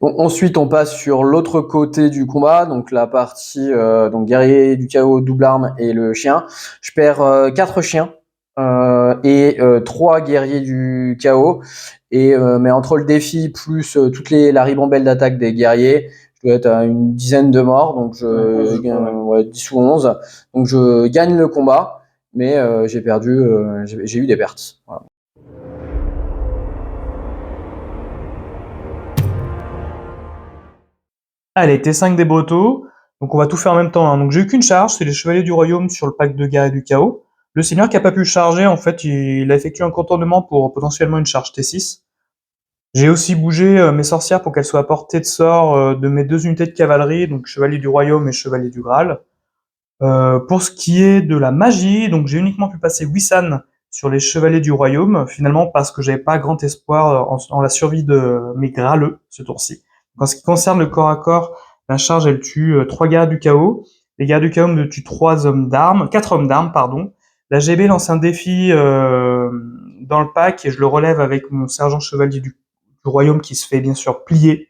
Speaker 1: Bon, ensuite, on passe sur l'autre côté du combat, donc la partie donc guerrier du chaos, double arme et le chien. Je perds 4 chiens et 3 guerriers du chaos. Et mais entre le défi plus la ribambelle d'attaque des guerriers, je dois être à une dizaine de morts, donc 10 ou 11. Donc je gagne le combat, mais j'ai eu des pertes. Voilà.
Speaker 2: Allez, T5 des Brotteaux. Donc on va tout faire en même temps. Hein. Donc j'ai eu qu'une charge, c'est les Chevaliers du Royaume sur le pack de guerre et du chaos. Le seigneur qui a pas pu charger, en fait, il a effectué un contournement pour potentiellement une charge T6. J'ai aussi bougé mes sorcières pour qu'elles soient à portée de sort de mes 2 unités de cavalerie, donc Chevalier du Royaume et Chevalier du Graal. Pour ce qui est de la magie, donc j'ai uniquement pu passer Wissan sur les Chevaliers du Royaume, finalement parce que j'avais pas grand espoir en la survie de mes Graaleux ce tour-ci. En ce qui concerne le corps à corps, la charge elle tue 3 guerriers du chaos. Les guerriers du chaos me tuent 4 hommes d'armes, pardon. La GB lance un défi dans le pack et je le relève avec mon sergent chevalier du royaume qui se fait bien sûr plier.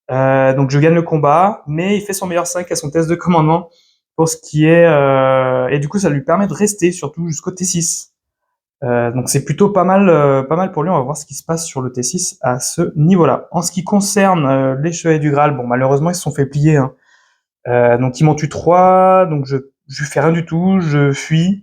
Speaker 2: Donc je gagne le combat, mais il fait son meilleur 5 à son test de commandement pour ce qui est et du coup ça lui permet de rester surtout jusqu'au T6. Donc c'est plutôt pas mal pour lui. On va voir ce qui se passe sur le T6 à ce niveau-là. En ce qui concerne les chevaliers du Graal, bon malheureusement ils se sont fait plier. Hein. Donc ils m'ont tué 3, donc je fais rien du tout, je fuis.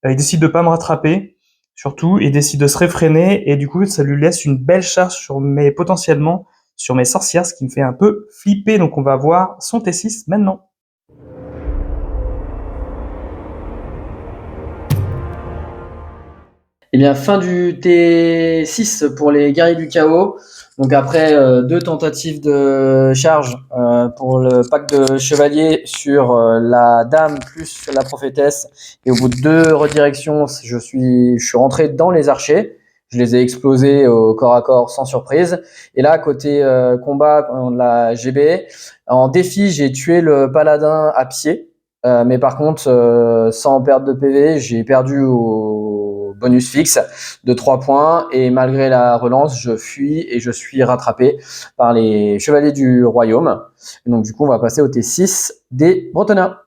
Speaker 2: Il décide de pas me rattraper, surtout, et décide de se réfréner, et du coup ça lui laisse une belle charge potentiellement sur mes sorcières, ce qui me fait un peu flipper. Donc on va voir son T6 maintenant.
Speaker 1: Eh bien, fin du T6 pour les guerriers du chaos. Donc après 2 tentatives de charge pour le pack de chevaliers sur la dame plus la prophétesse. Et au bout de 2 redirections, je suis rentré dans les archers. Je les ai explosés au corps à corps sans surprise. Et là, côté combat, la GB, en défi, j'ai tué le paladin à pied. Mais par contre, sans perte de PV, j'ai perdu au bonus fixe de 3 points et malgré la relance, je fuis et je suis rattrapé par les chevaliers du royaume. Et donc du coup, on va passer au T6 des Bretonnins.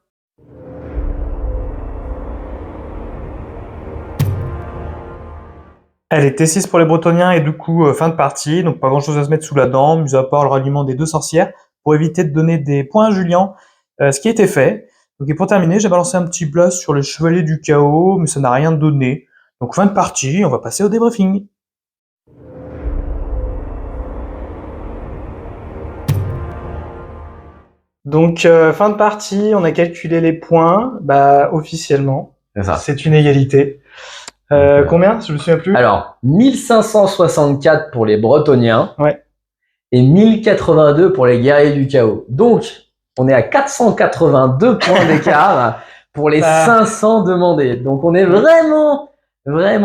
Speaker 2: Allez, T6 pour les Bretonniens et du coup, fin de partie. Donc pas grand chose à se mettre sous la dent, mis à part le ralliement des 2 sorcières pour éviter de donner des points à Julien, ce qui a été fait. Donc et pour terminer, j'ai balancé un petit blast sur les chevaliers du chaos, mais ça n'a rien donné. Donc fin de partie, on va passer au débriefing. Donc fin de partie, on a calculé les points. Bah officiellement, c'est une égalité. Combien? Je me souviens plus.
Speaker 1: Alors 1564 pour les Bretonniens.
Speaker 2: Ouais.
Speaker 1: Et 1082 pour les guerriers du chaos. Donc on est à 482 points d'écart pour les 500 demandés. Donc on est vraiment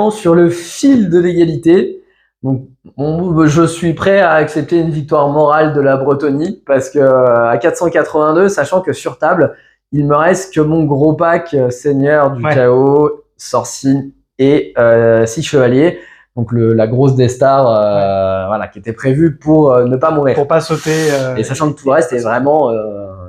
Speaker 1: sur le fil de l'égalité. Donc je suis prêt à accepter une victoire morale de la Bretonie parce que à 482, sachant que sur table, il me reste que mon gros pack seigneur du chaos, sorcier et 6 chevaliers. Donc la grosse des stars, voilà, qui était prévue pour ne pas mourir.
Speaker 2: Pour pas sauter.
Speaker 1: Et sachant que tout le reste est vraiment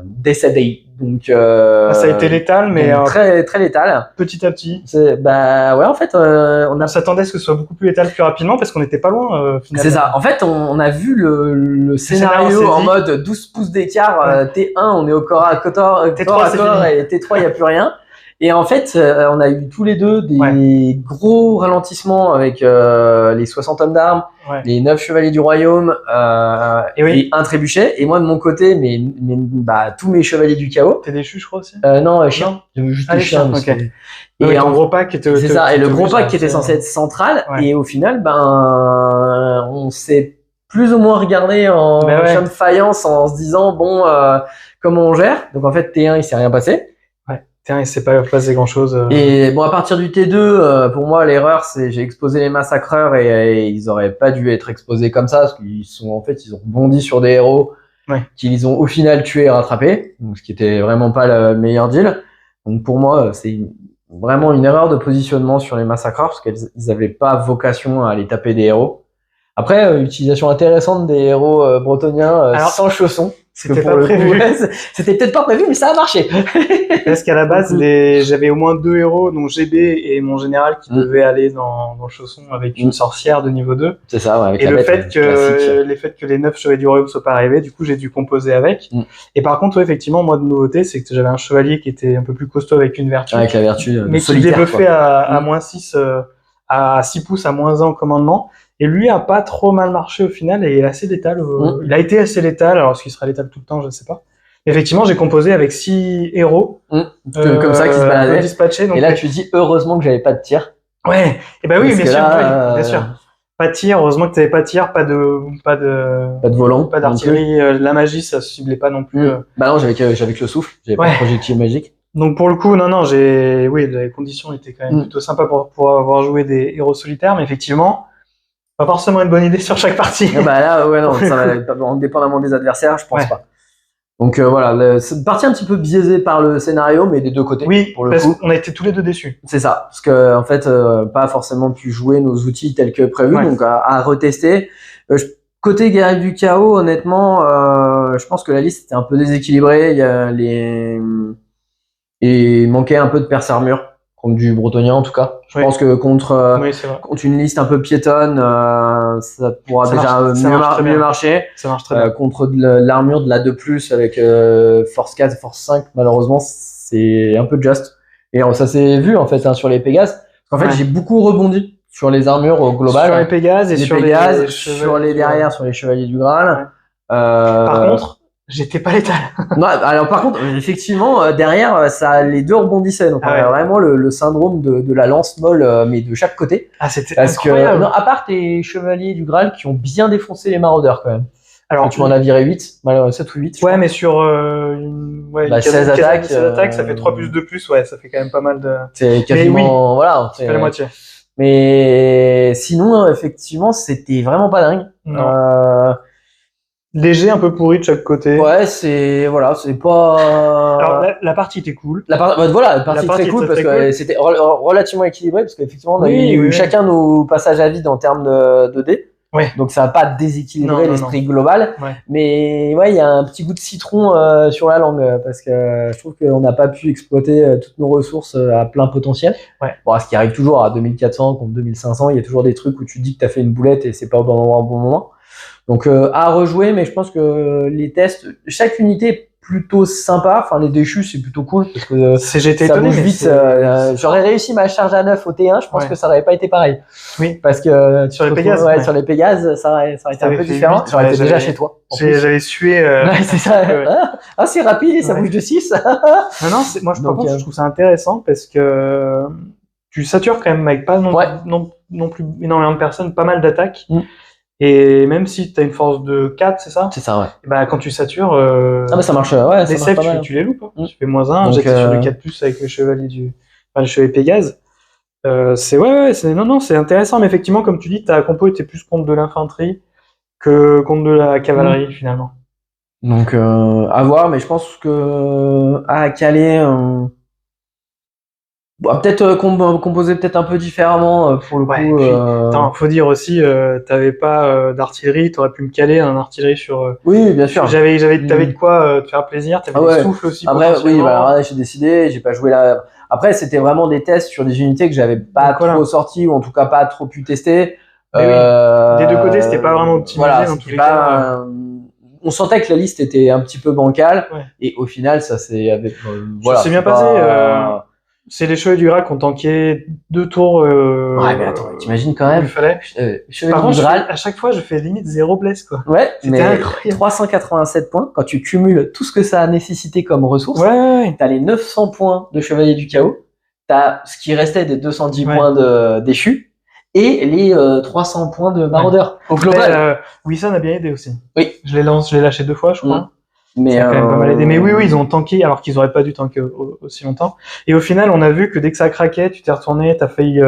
Speaker 1: décédé. Donc
Speaker 2: ça a été létal, mais
Speaker 1: très très létal.
Speaker 2: Petit à petit.
Speaker 1: Bah ouais, en fait,
Speaker 2: on s'attendait à ce que ce soit beaucoup plus létal plus rapidement parce qu'on n'était pas loin. Finalement.
Speaker 1: C'est ça. En fait, on a vu le scénario en mode 12 pouces d'écart. T1, on est au corps à corps, et T3, il y a plus rien. Et en fait, on a eu tous les deux des gros ralentissements avec les 60 hommes d'armes, les 9 chevaliers du royaume et un trébuchet. Et moi, de mon côté, tous mes chevaliers du chaos.
Speaker 2: T'es déchu, je crois aussi.
Speaker 1: Non, chien. J'avais juste les chiens.
Speaker 2: Okay. Et un gros pack qui était.
Speaker 1: C'est ça. Et le gros pack qui était censé être central. Et au final, on s'est plus ou moins regardé en chien de faïence en se disant comment on gère. Donc en fait, T1, il s'est rien passé.
Speaker 2: Tiens, il s'est pas passé grand-chose.
Speaker 1: Et bon, à partir du T2, pour moi, l'erreur, c'est j'ai exposé les massacreurs et ils auraient pas dû être exposés comme ça, parce qu'ils sont en fait, ils ont rebondi sur des héros qu'ils ont au final tués et rattrapés, donc ce qui était vraiment pas le meilleur deal. Donc pour moi, c'est vraiment une erreur de positionnement sur les massacreurs, parce qu'ils avaient pas vocation à aller taper des héros. Après, utilisation intéressante des héros bretoniens sans chaussons.
Speaker 2: C'était pas prévu.
Speaker 1: C'était peut-être pas prévu, mais ça a marché.
Speaker 2: Parce qu'à la base, j'avais au moins 2 héros, donc GB et mon général, qui devaient aller dans le chausson avec une sorcière de niveau 2.
Speaker 1: C'est ça, ouais, avec
Speaker 2: et
Speaker 1: la
Speaker 2: le
Speaker 1: bête,
Speaker 2: fait que les 9 chevaliers du royaume soient pas arrivés, du coup, j'ai dû composer avec. Et par contre, ouais, effectivement, moi, de nouveauté, c'est que j'avais un chevalier qui était un peu plus costaud avec une vertu.
Speaker 1: Avec la vertu
Speaker 2: mais qui débuffait à moins 6, à 6 pouces, à moins 1 au commandement. Et lui a pas trop mal marché au final et est assez létal. Il a été assez létal, alors est-ce qu'il sera létal tout le temps, je ne sais pas. Effectivement, j'ai composé avec 6 héros.
Speaker 1: Comme ça, qui se baladaient.
Speaker 2: Dispatchés. Donc
Speaker 1: et là, tu dis heureusement que j'avais pas de tir.
Speaker 2: Ouais, et ben oui, bien sûr,
Speaker 1: là,
Speaker 2: bien sûr. Pas de tir, heureusement que tu n'avais pas de tir, pas de
Speaker 1: volant.
Speaker 2: Pas d'artillerie, la magie, ça se ciblait pas non plus.
Speaker 1: Bah non, j'avais que le souffle, j'avais pas de projectile magique.
Speaker 2: Donc pour le coup, non, les conditions étaient quand même plutôt sympas pour avoir joué des héros solitaires, mais effectivement, pas forcément une bonne idée sur chaque partie.
Speaker 1: Bah là, ouais, non, ça va dépendamment des adversaires, je pense pas. Donc voilà, c'est une partie un petit peu biaisée par le scénario, mais des deux côtés.
Speaker 2: Oui, pour le coup. On a été tous les deux déçus.
Speaker 1: C'est ça, parce que en fait, pas forcément pu jouer nos outils tels que prévu, donc à retester. Côté guerrier du chaos, honnêtement, je pense que la liste était un peu déséquilibrée. Il y a et il manquait un peu de perce-armure contre du bretonien en tout cas. Je pense que contre une liste un peu piétonne, ça pourra mieux marcher.
Speaker 2: Ça marche très bien.
Speaker 1: Contre de l'armure de la 2+, avec force 4 et force 5, malheureusement, c'est un peu juste. Et ça s'est vu en fait sur les Pégases. Parce qu'en fait, j'ai beaucoup rebondi sur les armures au global.
Speaker 2: Sur les Pégases et sur
Speaker 1: les derrière, sur les chevaliers du Graal.
Speaker 2: Par contre, j'étais pas létal.
Speaker 1: Non, alors par contre, effectivement, derrière, les deux rebondissaient. Donc, on a vraiment le syndrome de la lance molle, mais de chaque côté.
Speaker 2: Ah, c'était incroyable.
Speaker 1: Non, à part tes chevaliers du Graal qui ont bien défoncé les maraudeurs quand même. Alors, tu m'en as viré 8, 7 ou 8.
Speaker 2: Ouais, mais sur
Speaker 1: 16 attaques,
Speaker 2: ça fait 3 plus 2 plus, ça fait quand même pas mal de...
Speaker 1: C'est quasiment, voilà.
Speaker 2: C'est la moitié.
Speaker 1: Mais sinon, effectivement, c'était vraiment pas dingue.
Speaker 2: Léger, un peu pourri de chaque côté.
Speaker 1: Ouais, c'est pas.
Speaker 2: Alors la partie était cool.
Speaker 1: La partie très cool parce que c'était relativement équilibré parce qu'effectivement on a eu chacun nos passages à vide en termes de dés.
Speaker 2: Ouais.
Speaker 1: Donc ça n'a pas déséquilibré l'esprit global. Ouais. Mais ouais, il y a un petit goût de citron sur la langue parce que je trouve qu'on n'a pas pu exploiter toutes nos ressources à plein potentiel. Ouais. Bon, ce qui arrive toujours à 2400 contre 2500, il y a toujours des trucs où tu dis que tu as fait une boulette et c'est pas au bon endroit au bon moment. Donc à rejouer, mais je pense que les tests, chaque unité est plutôt sympa. Enfin, les déchus, c'est plutôt cool parce que ça bouge vite. J'aurais réussi ma charge à 9 au T1, je pense que ça n'aurait pas été pareil.
Speaker 2: Oui.
Speaker 1: Parce que
Speaker 2: sur les Pégases,
Speaker 1: sur les Pégases, ça aurait été un peu différent. J'aurais été déjà chez toi.
Speaker 2: J'avais sué.
Speaker 1: C'est ça. Ah, c'est rapide et ça bouge de 6.
Speaker 2: Non, moi par contre, je trouve ça intéressant parce que tu satures quand même avec pas non plus énormément de personnes, pas mal d'attaques. Et même si tu as une force de 4, c'est ça?
Speaker 1: C'est ça, ouais.
Speaker 2: Et bah, quand tu satures,
Speaker 1: ça marche,
Speaker 2: les saves, tu les loupes, hein. Tu fais -1, j'étais sur du 4+, avec le chevalier le chevalier Pégase. C'est intéressant, mais effectivement, comme tu dis, ta compo était plus contre de l'infanterie que contre de la cavalerie, finalement.
Speaker 1: Donc, à voir, mais je pense que, à Calais, peut-être composer peut-être un peu différemment pour le coup.
Speaker 2: Attends, faut dire aussi, t'avais pas d'artillerie, t'aurais pu me caler un artillerie sur.
Speaker 1: Oui, bien sûr.
Speaker 2: T'avais de quoi te faire plaisir, t'avais des souffles aussi.
Speaker 1: Après, j'ai décidé, j'ai pas joué là. Après, c'était vraiment des tests sur des unités que j'avais pas trop sorties ou en tout cas pas trop pu tester.
Speaker 2: Des deux côtés, c'était pas vraiment optimisé dans tous les cas.
Speaker 1: On sentait que la liste était un petit peu bancale et au final, ça s'est
Speaker 2: ça s'est bien passé. C'est les chevaliers du Graal qui ont tanké 2 tours.
Speaker 1: Ouais, mais attends, t'imagines quand même.
Speaker 2: Il fallait.
Speaker 1: Par contre,
Speaker 2: à chaque fois, je fais limite 0 bless, quoi.
Speaker 1: Ouais, mais incroyable. 387 points, quand tu cumules tout ce que ça a nécessité comme ressources, t'as les 900 points de chevalier du chaos, t'as ce qui restait des 210 points de déchus, et les 300 points de maraudeur.
Speaker 2: Au global, Wilson a bien aidé aussi.
Speaker 1: Oui.
Speaker 2: Je l'ai lâché 2 fois, je crois.
Speaker 1: Mais
Speaker 2: ça a quand même pas mal aidé. Mais oui, ils ont tanké alors qu'ils auraient pas dû tanker aussi longtemps. Et au final, on a vu que dès que ça craquait, tu t'es retourné, t'as failli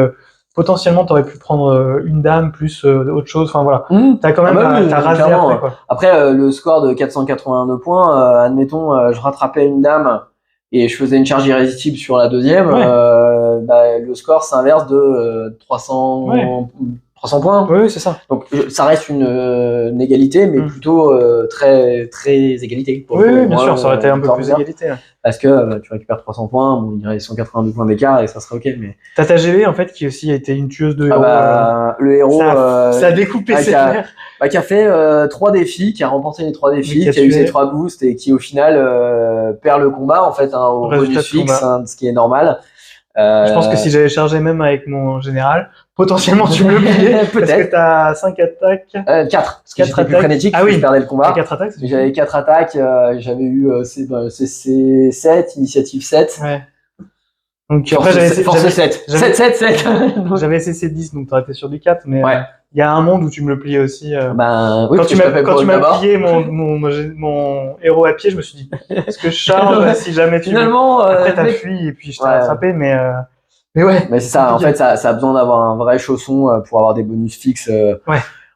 Speaker 2: potentiellement t'aurais pu prendre une dame plus autre chose. Enfin voilà, t'as quand même t'as rasé
Speaker 1: clairement,
Speaker 2: après quoi.
Speaker 1: Après le score de 482 points, admettons, je rattrapais une dame et je faisais une charge irrésistible sur la deuxième, le score s'inverse de 300 points.
Speaker 2: Oui, c'est ça.
Speaker 1: Donc ça reste une égalité, mais plutôt très très égalité.
Speaker 2: Oui, bien sûr, ça aurait été un peu plus égalité. Ouais.
Speaker 1: Parce que tu récupères 300 points, bon, il y aurait 182 points d'écart et ça serait ok. Mais
Speaker 2: t'as ta GV en fait qui aussi a été une tueuse de héros.
Speaker 1: Le héros,
Speaker 2: ça a découpé ses fers.
Speaker 1: Qui a fait 3 défis, qui a remporté les 3 défis, qui a eu ses 3 boosts et qui au final perd le combat en fait au bonus fixe, ce qui est normal.
Speaker 2: Je pense que si j'avais chargé même avec mon général, potentiellement tu me le pliais. Peut-être. Parce que t'as 5 attaques.
Speaker 1: 4. Parce que j'étais plus frénétique, je perdais le combat.
Speaker 2: 4 attaques.
Speaker 1: J'avais 4 attaques, j'avais eu CC 7, initiative 7.
Speaker 2: Ouais. Donc
Speaker 1: force,
Speaker 2: après
Speaker 1: force 7. 7.
Speaker 2: J'avais CC 10, donc t'aurais été sur du 4, mais il y a un monde où tu me le pliais aussi.
Speaker 1: Oui,
Speaker 2: quand tu m'as plié mon héros à pied, je me suis dit, est-ce que je charge si jamais tu
Speaker 1: finalement
Speaker 2: après t'as fui et puis je t'ai rattrapé, mais ouais.
Speaker 1: Mais c'est ça, en fait, ça a besoin d'avoir un vrai chausson pour avoir des bonus fixes.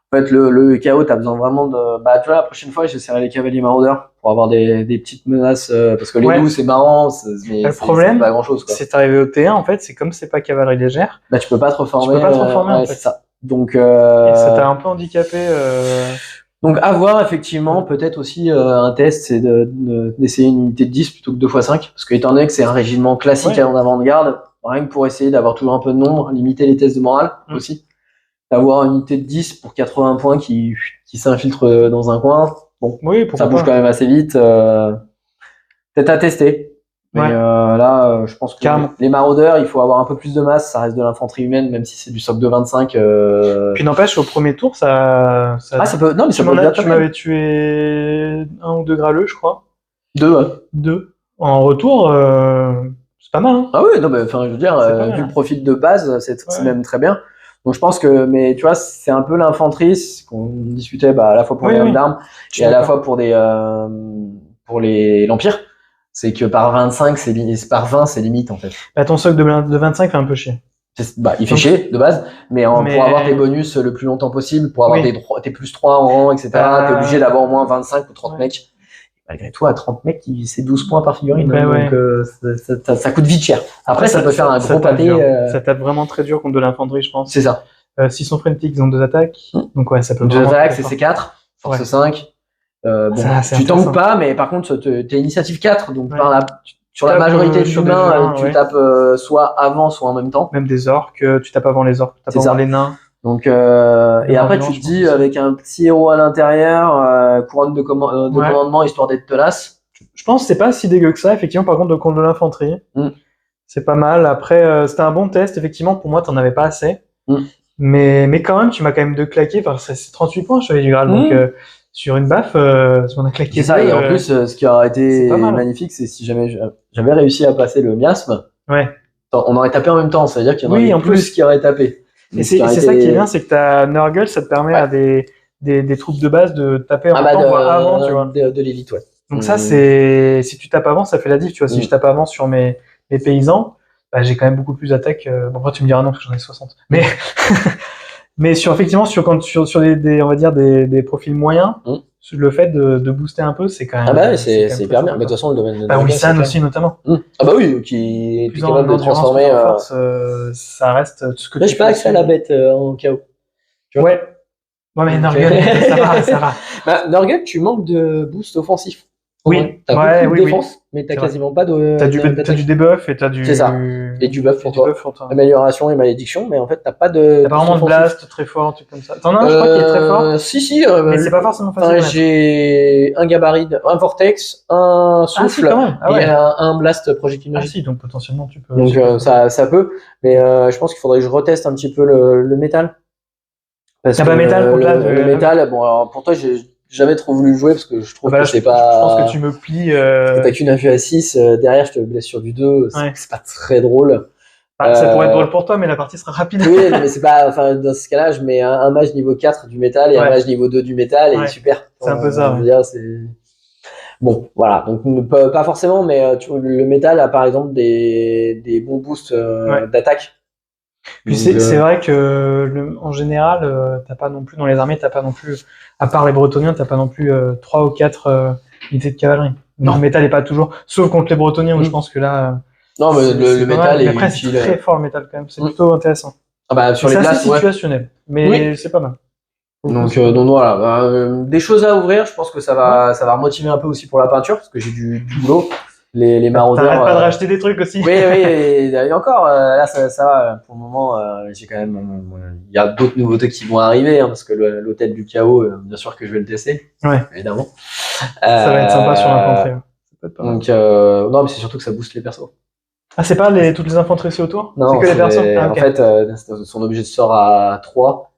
Speaker 1: En fait, le KO, t'as besoin vraiment de. Tu vois, la prochaine fois, j'essaierai les cavaliers maraudeurs pour avoir des petites menaces. Parce que les loups, c'est marrant, mais
Speaker 2: le problème,
Speaker 1: c'est pas grand chose.
Speaker 2: C'est arrivé au T1, en fait, c'est comme c'est pas cavalerie légère.
Speaker 1: Tu peux pas te reformer.
Speaker 2: Tu peux pas te reformer, en fait.
Speaker 1: C'est ça. Donc,
Speaker 2: et ça t'a un peu handicapé.
Speaker 1: Donc, avoir effectivement, peut-être aussi un test, c'est d'essayer une unité de 10 plutôt que 2x5. Parce que, étant donné que c'est un régiment classique en avant-garde, rien que pour essayer d'avoir toujours un peu de nombre, limiter les tests de morale aussi. D'avoir une unité de 10 pour 80 points qui s'infiltre dans un coin. Bon, ça bouge quand même assez vite. Peut-être à tester. Mais là, je pense que les maraudeurs, il faut avoir un peu plus de masse. Ça reste de l'infanterie humaine, même si c'est du soc de 25.
Speaker 2: Puis n'empêche, au premier tour, ça
Speaker 1: peut. Non, mais ça peut.
Speaker 2: Tu m'avais tué 1 ou 2 graleux, je crois.
Speaker 1: 2.
Speaker 2: En retour, c'est pas mal. Hein.
Speaker 1: Ah oui, non, mais enfin, je veux dire, vu le profil de base, c'est même très bien. Donc je pense que, mais tu vois, c'est un peu l'infanterie qu'on discutait à la fois pour les hommes d'armes et à la fois pour l'Empire. C'est que par 25, par 20, c'est limite en fait.
Speaker 2: Ton soc de 25 fait un peu chier.
Speaker 1: Il fait chier de base, mais pour avoir tes bonus le plus longtemps possible, pour avoir tes plus 3 en rang, etc., t'es obligé d'avoir au moins 25 ou 30 mecs. Malgré tout, à 30 mecs, c'est 12 points par figurine. Donc ça coûte vite cher. Après, ça peut faire un gros pâté.
Speaker 2: Ça tape vraiment très dur contre de l'infanterie, je pense.
Speaker 1: C'est ça.
Speaker 2: S'ils sont frénétiques, ils ont 2 attaques. Donc ça peut
Speaker 1: 2 attaques, c'est C4, force 5. Tu tankes pas, mais par contre, t'es initiative 4. Donc sur la majorité de l'humain, tu tapes soit avant, soit en même temps.
Speaker 2: Même des orques, tu tapes avant les orques, tu tapes avant les nains.
Speaker 1: Donc et après tu te dis avec un petit héros à l'intérieur, couronne de commandement histoire d'être tenace.
Speaker 2: Je pense que c'est pas si dégueu que ça effectivement. Par contre, contre de l'infanterie, c'est pas mal. Après c'était un bon test effectivement. Pour moi, t'en avais pas assez, mais quand même tu m'as quand même 2 claqués. Enfin, c'est 38 points Chevalier du Graal. Donc sur une baffe, on a claqué.
Speaker 1: C'est ça. Et en plus, ce qui aurait été magnifique, c'est si jamais j'avais réussi à passer le miasme. On aurait tapé en même temps. Ça veut dire qu'il y en aurait plus qui auraient tapé.
Speaker 2: Et c'est ça qui est bien, c'est que ta Nurgle, ça te permet à des troupes de base de taper en même temps avant, tu vois.
Speaker 1: De l'élite,
Speaker 2: Donc ça, si tu tapes avant, ça fait la diff, tu vois. Si je tape avant sur mes paysans, j'ai quand même beaucoup plus d'attaques. Bon, après, tu me diras non, parce que j'en ai 60. Mais effectivement, sur des on va dire, des profils moyens, le fait de booster un peu, c'est quand même.
Speaker 1: C'est hyper bien. Mais de toute façon, le domaine de
Speaker 2: Wilson aussi, notamment.
Speaker 1: Qui est capable de transformer.
Speaker 2: Ça reste ce que
Speaker 1: tu. J'ai pas accès à la bête en KO.
Speaker 2: Ouais, mais Nurgle, ça va.
Speaker 1: Nurgle, tu manques de boost offensif.
Speaker 2: Oui,
Speaker 1: t'as beaucoup de défense, mais t'as quasiment pas de.
Speaker 2: T'as du debuff et t'as du.
Speaker 1: C'est ça. Et du buff pour toi. Amélioration et malédiction, mais en fait, t'as pas de.
Speaker 2: T'as pas vraiment de blast très fort, un truc comme ça. T'en as un, je crois, qui est très fort.
Speaker 1: Si.
Speaker 2: Mais c'est pas forcément facile.
Speaker 1: J'ai un gabarit, un vortex, un souffle et un blast projectile magique.
Speaker 2: Si, donc potentiellement tu peux.
Speaker 1: Donc ça peut, mais je pense qu'il faudrait que je reteste un petit peu le métal.
Speaker 2: T'as pas métal contre
Speaker 1: le métal, bon, alors pour toi, j'ai jamais trop voulu le jouer parce que je trouve que c'est pas.
Speaker 2: Je pense que tu me plies.
Speaker 1: Parce que t'as qu'une infus à 6, derrière je te blesse sur du 2, c'est pas très drôle.
Speaker 2: Ça pourrait être drôle pour toi, mais la partie sera rapide.
Speaker 1: Oui, mais c'est pas. Enfin, dans ce cas-là, je mets un mage niveau 4 du métal et un mage niveau 2 du métal et super.
Speaker 2: C'est un peu ça.
Speaker 1: Je veux dire,
Speaker 3: Bon, voilà. Donc pas forcément, mais le métal a par exemple des bons boosts d'attaque.
Speaker 2: Puis c'est vrai que en général, t'as pas non plus dans les armées, t'as pas non plus, à part les Bretoniens, t'as pas non plus 3 ou 4 unités de cavalerie. Non. Le métal est pas toujours, sauf contre les Bretoniens où je pense que là.
Speaker 3: Non, mais le métal est
Speaker 2: après, c'est très fort le métal quand même. C'est plutôt intéressant.
Speaker 3: Ah bah sur les places,
Speaker 2: c'est situationnel, mais c'est pas mal.
Speaker 3: Donc voilà, des choses à ouvrir. Je pense que ça va remotiver un peu aussi pour la peinture parce que j'ai du boulot. Les maraudeurs.
Speaker 2: T'arrêtes pas de racheter des trucs aussi.
Speaker 3: Oui, et encore, là, ça va. Pour le moment, j'ai quand même. Il y a d'autres nouveautés qui vont arriver, hein, parce que l'hôtel du chaos, bien sûr que je vais le tester.
Speaker 2: Ouais.
Speaker 3: Évidemment.
Speaker 2: Ça va être sympa sur l'infanterie.
Speaker 3: Donc, non, mais c'est surtout que ça booste les persos.
Speaker 2: Ah, c'est pas toutes les infanteries autour?
Speaker 3: Non,
Speaker 2: c'est que les persos?
Speaker 3: En fait, son objet de sort à 3.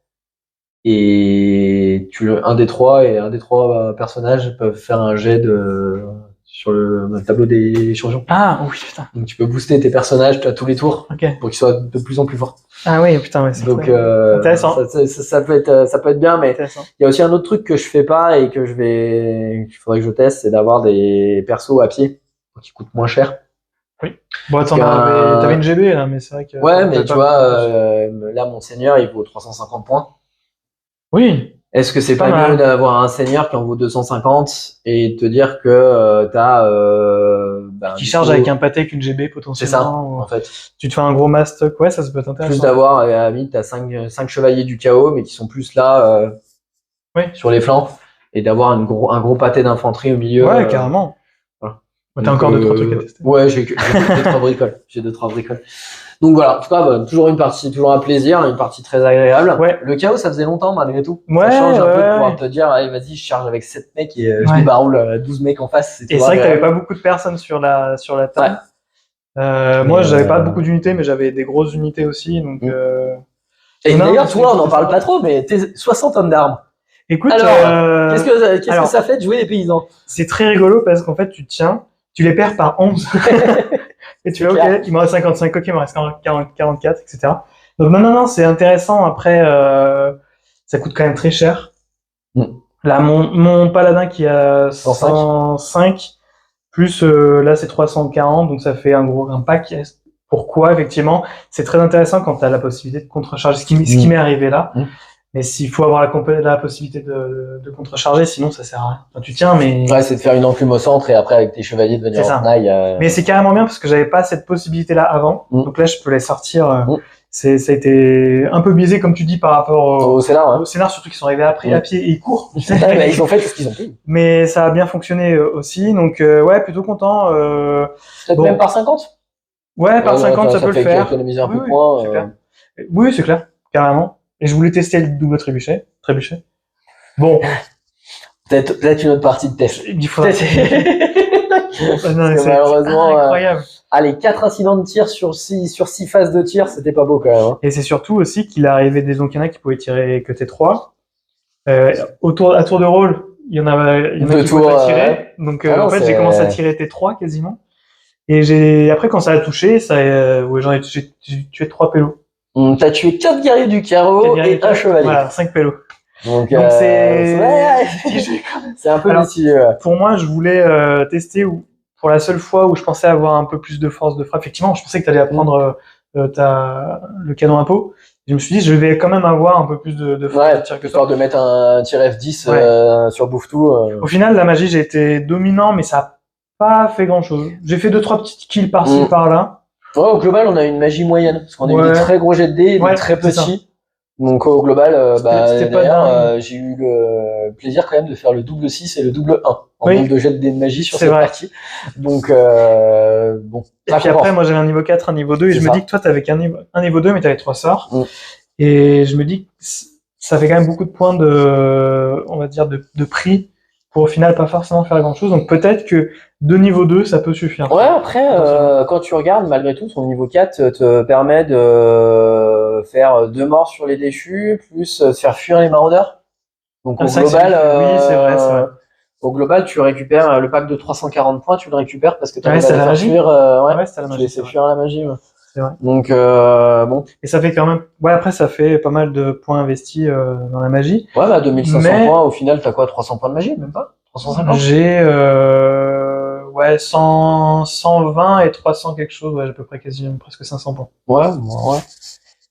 Speaker 3: Et un des trois personnages peuvent faire un jet sur le tableau des champions.
Speaker 2: Ah oui, putain.
Speaker 3: Donc tu peux booster tes personnages à tous les tours pour qu'ils soient de plus en plus forts.
Speaker 2: Ah oui, putain, ouais, c'est
Speaker 3: donc
Speaker 2: intéressant.
Speaker 3: Ça peut être bien, mais il y a aussi un autre truc que je fais pas et qu'il faudrait que je teste, c'est d'avoir des persos à pied qui coûtent moins cher.
Speaker 2: Oui. Bon, attends, t'avais une GB là, mais c'est vrai que.
Speaker 3: Ouais, mais tu vois, là mon seigneur il vaut 350 points.
Speaker 2: Oui.
Speaker 3: Est-ce que c'est pas mieux d'avoir un seigneur qui en vaut 250 et te dire que t'as
Speaker 2: qui charge avec un pâté qu'une GB potentiellement.
Speaker 3: C'est ça, en fait.
Speaker 2: Tu te fais un gros mastoc, ouais, ça peut être intéressant.
Speaker 3: Plus d'avoir, à la limite, t'as 5 chevaliers du chaos, mais qui sont plus là sur les flancs, et d'avoir un gros pâté d'infanterie au milieu.
Speaker 2: Ouais, carrément. Voilà. T'as encore 2-3 trucs à tester.
Speaker 3: Ouais, j'ai 2-3 bricoles. J'ai 2-3 bricoles. Donc voilà, en tout cas, toujours une partie, toujours un plaisir, une partie très agréable.
Speaker 2: Ouais.
Speaker 3: Le chaos, ça faisait longtemps malgré tout.
Speaker 2: Ouais,
Speaker 3: ça change un peu de pouvoir te dire, allez, vas-y, je charge avec 7 mecs et je débaroule 12 mecs en face.
Speaker 2: Et c'est vrai que t'avais pas beaucoup de personnes sur la table. Ouais. Moi, j'avais pas beaucoup d'unités, mais j'avais des grosses unités aussi. Donc,
Speaker 3: Et d'ailleurs, toi, on n'en parle pas trop, mais t'es 60 hommes d'armes.
Speaker 2: Écoute,
Speaker 3: alors, qu'est-ce que ça fait de jouer les paysans?
Speaker 2: C'est très rigolo parce qu'en fait, tu les perds par 11. Et tu vois, ok, il me reste 55, ok, il me reste 44, etc. Donc non, c'est intéressant. Après, ça coûte quand même très cher. Là, mon paladin qui a 105, plus là c'est 340, donc ça fait un pack. Pourquoi, effectivement, c'est très intéressant quand tu as la possibilité de contrecharger, ce qui m'est arrivé là. Mais s'il faut avoir la possibilité de contrecharger, sinon ça sert à rien. Enfin, tu tiens, mais.
Speaker 3: Ouais, c'est de faire une enclume au centre et après avec tes chevaliers de venir en tenaille.
Speaker 2: Mais c'est carrément bien parce que j'avais pas cette possibilité-là avant. Donc là, je peux les sortir. Ça a été un peu biaisé, comme tu dis, par rapport
Speaker 3: au scénar.
Speaker 2: Au scénar, surtout qu'ils sont arrivés après à pied et ils courent.
Speaker 3: Ils ont fait tout ce qu'ils ont pu.
Speaker 2: Mais ça a bien fonctionné aussi. Donc, ouais, plutôt content.
Speaker 3: Peut-être même par 50?
Speaker 2: Ouais, par 50, ça peut le faire.
Speaker 3: Économiser un peu de points.
Speaker 2: Oui, c'est clair. Carrément. Et je voulais tester le double trébuchet. Bon.
Speaker 3: Peut-être une autre partie de test.
Speaker 2: Il faudrait.
Speaker 3: Malheureusement,
Speaker 2: incroyable.
Speaker 3: Les 4 incidents de tir sur 6 phases de tir, c'était pas beau quand même.
Speaker 2: Et c'est surtout aussi qu'il arrivait des Zonkana qui pouvaient tirer que T3. À tour de rôle, il y en a qui pouvaient pas tirer. Donc en fait, j'ai commencé à tirer T3 quasiment. Et après, quand ça a touché, j'ai tué 3 pélos.
Speaker 3: T'as tué 4 guerriers du carreau et un chevalier.
Speaker 2: Voilà, 5 pélos.
Speaker 3: Donc
Speaker 2: c'est
Speaker 3: un peu mitigé.
Speaker 2: Pour moi, je voulais tester pour la seule fois où je pensais avoir un peu plus de force de frappe. Effectivement, je pensais que tu allais apprendre le canon à peau. Je me suis dit, je vais quand même avoir un peu plus de force de tir que toi.
Speaker 3: De mettre un tir F10 sur Bouffe-Tout.
Speaker 2: Au final, la magie, j'ai été dominant, mais ça n'a pas fait grand-chose. J'ai fait 2-3 petites kills par-ci, par-là.
Speaker 3: Ouais, au global, on a une magie moyenne. Parce qu'on a eu des très gros jets de dés, des très petits. Donc au global, d'ailleurs, j'ai eu le plaisir quand même de faire le double 6 et le double 1 en nombre de jets de dés de magie sur cette partie. Donc bon.
Speaker 2: Et puis après, moi j'avais un niveau 4, un niveau 2, et je me dis que toi t'avais qu'un niveau 2, mais t'avais 3 sorts. Et je me dis que ça fait quand même beaucoup de points on va dire, de prix pour au final pas forcément faire grand chose. Donc peut-être que de niveau 2, ça peut suffire.
Speaker 3: Ouais, après, quand tu regardes, malgré tout, ton niveau 4 te permet de faire 2 morts sur les déchus, plus de faire fuir les maraudeurs. Donc au global,
Speaker 2: oui, c'est vrai.
Speaker 3: Au global, tu récupères le pack de 340 points, tu le récupères parce que tu as
Speaker 2: c'est la magie.
Speaker 3: fuir,
Speaker 2: c'est la magie.
Speaker 3: Tu fuir la magie. Ouais.
Speaker 2: C'est vrai.
Speaker 3: Donc bon.
Speaker 2: Et ça fait quand même. Ouais, après ça fait pas mal de points investis dans la magie.
Speaker 3: Ouais, 2500 points. Au final, t'as quoi, 300 points de magie, même pas 350.
Speaker 2: J'ai Ouais, 120 et 300 quelque chose, ouais, à peu près quasiment presque 500 points.
Speaker 3: Ouais.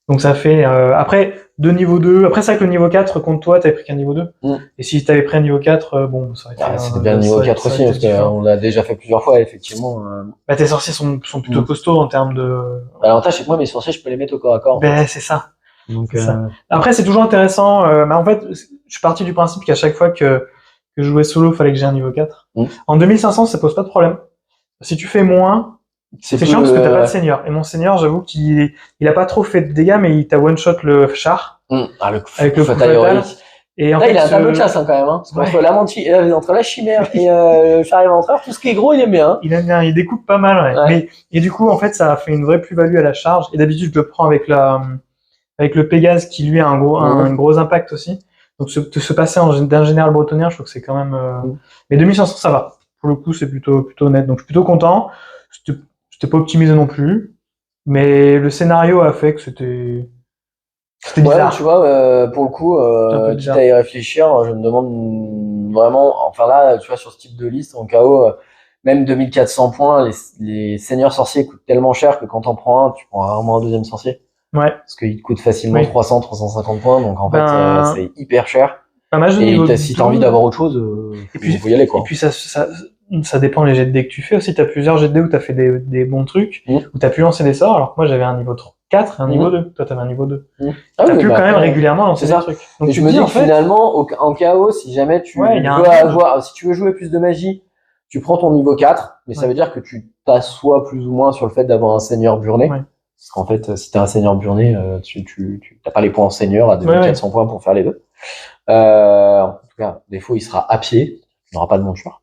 Speaker 2: Donc ça fait après de niveau 2, après ça que le niveau 4 contre toi, t'avais pris qu'un niveau 2. Et si t'avais pris un niveau 4, bon, ça aurait été
Speaker 3: c'était bien le niveau 4 aussi, parce qu'on l'a déjà fait plusieurs fois, effectivement.
Speaker 2: Bah, tes sorciers sont plutôt costauds en termes de...
Speaker 3: L'avantage, c'est que moi, mes sorciers, je peux les mettre au corps à corps.
Speaker 2: Ben, c'est ça.
Speaker 3: Donc,
Speaker 2: ça. Après, c'est toujours intéressant. Mais en fait, je suis parti du principe qu'à chaque fois que je jouais solo, il fallait que j'ai un niveau 4. En 2500, ça pose pas de problème. Si tu fais moins, c'est chiant parce que t'as pas de seigneur. Et mon seigneur, j'avoue qu'il a pas trop fait de dégâts, mais il t'a one-shot le char. Avec le coup fatal.
Speaker 3: Et en fait, il a un tableau de chasse, quand même, hein. Parce entre la chimère et le char éventreur, tout ce qui est gros, il aime bien.
Speaker 2: Il aime bien, il découpe pas mal, ouais. Et du coup, en fait, ça a fait une vraie plus-value à la charge. Et d'habitude, je le prends avec le Pégase, qui lui a un gros impact aussi. Donc, se passer d'un général bretonien, je trouve que c'est quand même, mais 2500, ça va. Pour le coup, c'est plutôt honnête. Donc, je suis plutôt content. C'était pas optimisé non plus. Mais le scénario a fait que c'était bizarre.
Speaker 3: Tu vois, pour le coup, quitte à y réfléchir, je me demande vraiment, enfin là, tu vois, sur ce type de liste, en KO, même 2400 points, les seigneurs sorciers coûtent tellement cher que quand t'en prends un, tu prends rarement un deuxième sorcier.
Speaker 2: Ouais.
Speaker 3: Parce qu'il te coûte facilement 350 points, donc en fait, c'est hyper cher.
Speaker 2: Et
Speaker 3: si t'as envie d'avoir autre chose, faut y aller, quoi.
Speaker 2: Et puis ça dépend les jets de dés que tu fais aussi. T'as plusieurs jets de dés où t'as fait des bons trucs, où t'as pu lancer des sorts, alors que moi j'avais un niveau 4 et un niveau 2. Toi t'avais un niveau 2. T'as pu quand même régulièrement lancer des trucs.
Speaker 3: Donc je me dis, finalement, en KO, si jamais si tu veux jouer plus de magie, tu prends ton niveau 4, mais ça veut dire que tu t'assois plus ou moins sur le fait d'avoir un seigneur burné. Parce qu'en fait, si t'as un seigneur burné, tu t'as pas les points en seigneur à 2400 points pour faire les deux. En tout cas, défaut, il sera à pied. Il n'y aura pas de monture.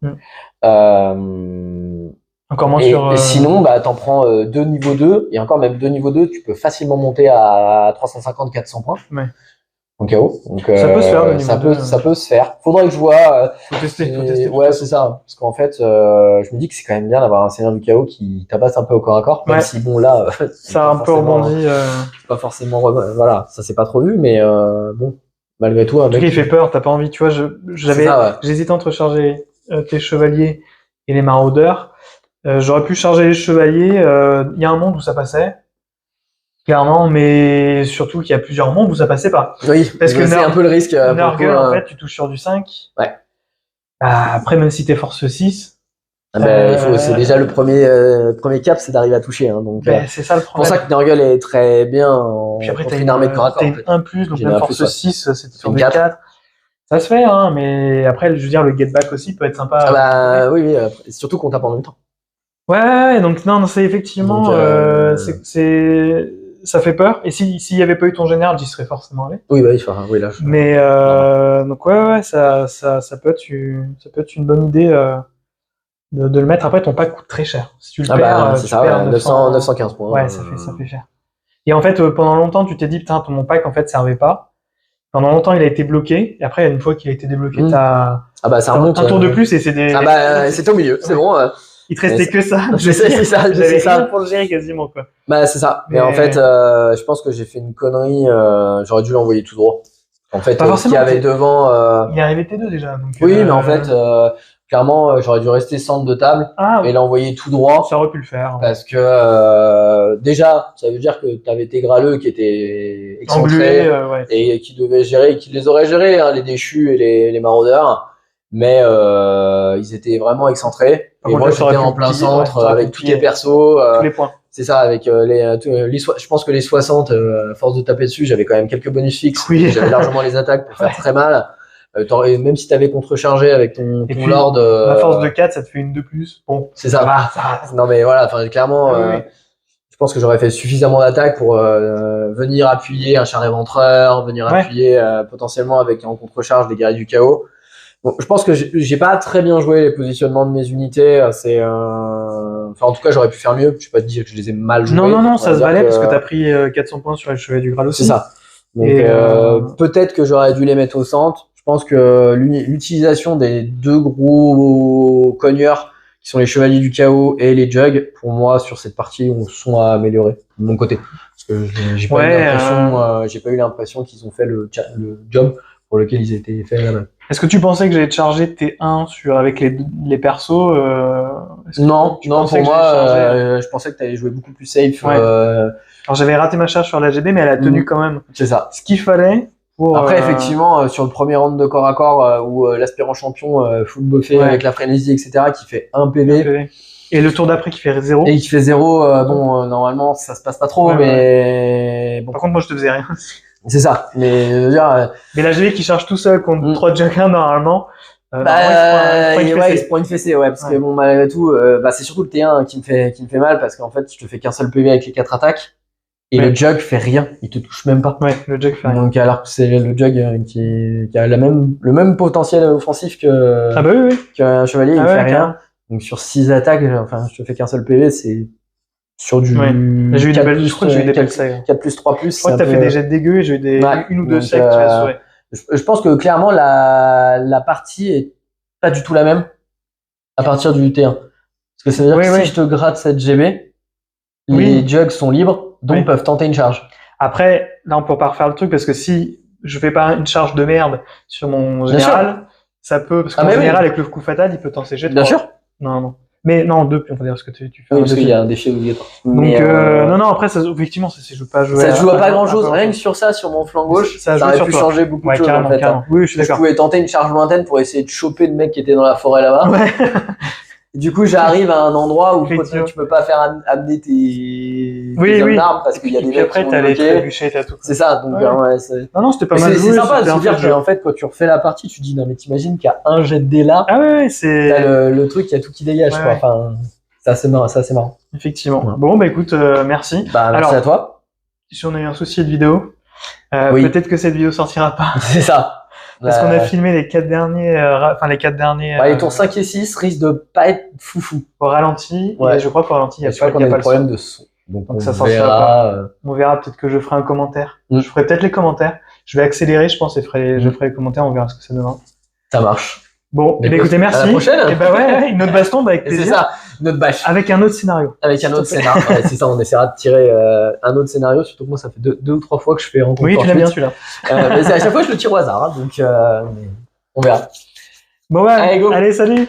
Speaker 2: Encore moins
Speaker 3: et sinon, t'en prends 2 niveaux 2. Et encore, même 2 niveaux 2, tu peux facilement monter à 350-400 points. En KO. Donc,
Speaker 2: ça peut se faire,
Speaker 3: ça peut se faire. Faudrait que je vois.
Speaker 2: Faut tester.
Speaker 3: Ouais, c'est ça. Parce qu'en fait, je me dis que c'est quand même bien d'avoir un seigneur du KO qui tabasse un peu au corps à corps. Même si, bon, là.
Speaker 2: Ça a un peu rebondi.
Speaker 3: C'est pas forcément, voilà, ça s'est pas trop vu, mais bon. Malgré tout, un mec.
Speaker 2: Il fait peur, t'as pas envie, tu vois, j'hésitais entre charger tes chevaliers et les maraudeurs. J'aurais pu charger les chevaliers, il y a un monde où ça passait. Clairement, mais surtout qu'il y a plusieurs mondes où ça passait pas.
Speaker 3: Oui, parce que c'est un peu le risque.
Speaker 2: Nurgle, en fait, tu touches sur du 5.
Speaker 3: Ouais.
Speaker 2: Après, même si t'es force 6.
Speaker 3: C'est déjà le premier cap, c'est d'arriver à toucher, hein, donc.
Speaker 2: C'est ça le problème.
Speaker 3: C'est pour ça que Nurgle est très bien
Speaker 2: Puis après,
Speaker 3: t'as une armée de corps à corps.
Speaker 2: T'as une 1+, donc même force 6, c'est sur des 4. Ça se fait, hein, mais après, je veux dire, le get back aussi peut être sympa.
Speaker 3: Oui, surtout qu'on tape en même temps.
Speaker 2: Ouais, donc non, c'est effectivement, ça fait peur. Et s'il y avait pas eu ton général, j'y serais forcément allé.
Speaker 3: Oui, oui, là.
Speaker 2: Mais donc ouais, ça peut être une bonne idée de le mettre. Après, ton pack coûte très cher. Si tu le perds,
Speaker 3: c'est ça, 915 points.
Speaker 2: Ouais, ça fait cher. Et en fait, pendant longtemps, tu t'es dit, putain, mon pack en fait servait pas. Pendant longtemps, il a été bloqué. Et après, une fois qu'il a été débloqué, t'as
Speaker 3: ça remonte,
Speaker 2: un tour de plus et c'est des.
Speaker 3: C'était au milieu, c'est bon.
Speaker 2: Il te restait que ça.
Speaker 3: C'est ça.
Speaker 2: J'avais rien pour le gérer quasiment, quoi.
Speaker 3: C'est ça. Mais en fait, je pense que j'ai fait une connerie. J'aurais dû l'envoyer tout droit. En fait, ce qu'il y avait devant.
Speaker 2: Il est arrivé T2 déjà. Donc,
Speaker 3: oui, mais en fait, clairement, j'aurais dû rester centre de table et l'envoyer tout droit.
Speaker 2: Ça aurait pu le faire.
Speaker 3: Parce que déjà, ça veut dire que t'avais tes graleux qui étaient excentrés et qui devaient gérer, qui les auraient gérés, hein, les déchus et les maraudeurs. Mais ils étaient vraiment excentrés. Et moi, j'étais en plein centre avec tous les persos.
Speaker 2: Tous les points.
Speaker 3: C'est ça, avec je pense que les 60, à force de taper dessus, j'avais quand même quelques bonus fixes.
Speaker 2: Oui.
Speaker 3: J'avais largement les attaques pour faire très mal. Même si t'avais contre-chargé avec ton lord.
Speaker 2: La force de 4, ça te fait une de plus. Bon.
Speaker 3: C'est ça. Non, mais voilà, clairement, je pense que j'aurais fait suffisamment d'attaques pour venir appuyer un char éventreur, venir appuyer potentiellement avec en contre-charge des guerriers du chaos. Bon, je pense que j'ai pas très bien joué les positionnements de mes unités. Enfin, en tout cas, j'aurais pu faire mieux. Je vais pas te dire que je les ai mal joués.
Speaker 2: Non, ça se valait parce que t'as pris 400 points sur les chevaliers du Graal aussi.
Speaker 3: C'est ça. Donc, peut-être que j'aurais dû les mettre au centre. Je pense que l'utilisation des deux gros cogneurs, qui sont les chevaliers du chaos et les jugs, pour moi, sur cette partie, sont à améliorer de mon côté. Parce que j'ai pas eu l'impression qu'ils ont fait le job pour lequel ils étaient faits là-bas.
Speaker 2: Est-ce que tu pensais que j'allais te charger T1 avec les persos
Speaker 1: Non, pour moi, je pensais que tu allais jouer beaucoup plus safe.
Speaker 2: Ouais. Alors j'avais raté ma charge sur la GD, mais elle a tenu quand même.
Speaker 1: C'est ça.
Speaker 2: Ce qu'il fallait.
Speaker 1: Après, effectivement, sur le premier round de corps à corps, où l'aspirant champion full buffé avec la frénésie, etc., qui fait 1 PV.
Speaker 2: Et le tour d'après qui fait 0.
Speaker 1: Et qui fait 0, normalement, ça se passe pas trop, mais bon.
Speaker 2: Par contre, moi, je te faisais rien.
Speaker 1: C'est ça. Mais, je veux dire,
Speaker 2: mais la GD qui charge tout seul contre 3 Jokers, normalement.
Speaker 1: Il se prend une fessée, parce que bon, malgré tout, c'est surtout le T1 qui me fait mal, parce qu'en fait, je te fais qu'un seul PV avec les 4 attaques. Et le jug fait rien, il te touche même pas.
Speaker 2: Ouais, le jug fait rien.
Speaker 1: Donc alors que c'est le jug qui a le même potentiel offensif que qu'un chevalier, il fait rien. Donc sur 6 attaques, je te fais qu'un seul PV, c'est sur du
Speaker 2: j'ai eu des belles, je crois que j'ai eu des belles
Speaker 1: 4 plus 3 plus.
Speaker 2: Je crois que t'as fait des jets dégueux et j'ai eu une ou deux secs qui assuré.
Speaker 1: Je pense que clairement la partie est pas du tout la même à partir du T1. Parce que ça veut dire que si je te gratte cette GB, les jugs sont libres, donc peuvent tenter une charge.
Speaker 2: Après, là, on peut pas refaire le truc parce que si je fais pas une charge de merde sur mon général, ça peut, parce que mon général, avec le coup fatal, il peut t'en CG 3.
Speaker 1: Bien sûr.
Speaker 2: Non. Mais non, 2, on va dire ce que tu fais.
Speaker 1: Oui, parce qu'il y a un défi obligatoire.
Speaker 2: Donc, non, après, effectivement, ça se joue pas à jouer.
Speaker 1: Ça se joue à pas grand chose, rien que sur ça, sur mon flanc gauche, ça aurait pu changer beaucoup de choses, en fait.
Speaker 2: Oui, je suis d'accord.
Speaker 1: Je pouvais tenter une charge lointaine pour essayer de choper le mec qui était dans la forêt là-bas.
Speaker 2: Ouais.
Speaker 1: Du coup, j'arrive à un endroit où tu peux pas faire amener tes hommes d'armes parce qu'il y a des mecs
Speaker 2: après,
Speaker 1: qui
Speaker 2: t'as les trébuchets, t'as tout.
Speaker 1: C'est ça, donc
Speaker 2: non, c'était pas mal joué.
Speaker 1: C'est sympa de se dire qu'en fait, quand tu refais la partie, tu dis non, mais t'imagines qu'il y a un jet de dés là.
Speaker 2: Ah ouais, c'est.
Speaker 1: T'as le truc, il y a tout qui dégage, quoi. Enfin, c'est assez marrant.
Speaker 2: Effectivement. Bon, bah écoute, merci.
Speaker 1: Merci à toi.
Speaker 2: Si on a eu un souci de vidéo, peut-être que cette vidéo sortira pas.
Speaker 1: C'est ça.
Speaker 2: Parce qu'on a filmé les 4 derniers,
Speaker 1: les tours 5 et 6 risquent de pas être foufou.
Speaker 2: Au ralenti. Et je crois qu'au ralenti, il y a
Speaker 1: pas de problème de son. Donc
Speaker 2: ça sortira pas. On verra, peut-être que je ferai un commentaire. Je ferai peut-être les commentaires. Je vais accélérer, je pense, et je ferai les commentaires, on verra ce que ça donnera.
Speaker 1: Ça marche.
Speaker 2: Bon, écoutez, merci.
Speaker 1: À la prochaine.
Speaker 2: Et une autre baston, avec plaisir.
Speaker 1: C'est ça, une autre bâche.
Speaker 2: Avec un autre scénario.
Speaker 1: Avec un autre scénario. C'est ça, on essaiera de tirer un autre scénario, surtout que moi, ça fait 2 ou 3 fois que je fais rencontrer.
Speaker 2: Oui, tu l'as bien celui-là.
Speaker 1: À chaque fois, je le tire au hasard, donc on verra.
Speaker 2: Bon, allez, salut.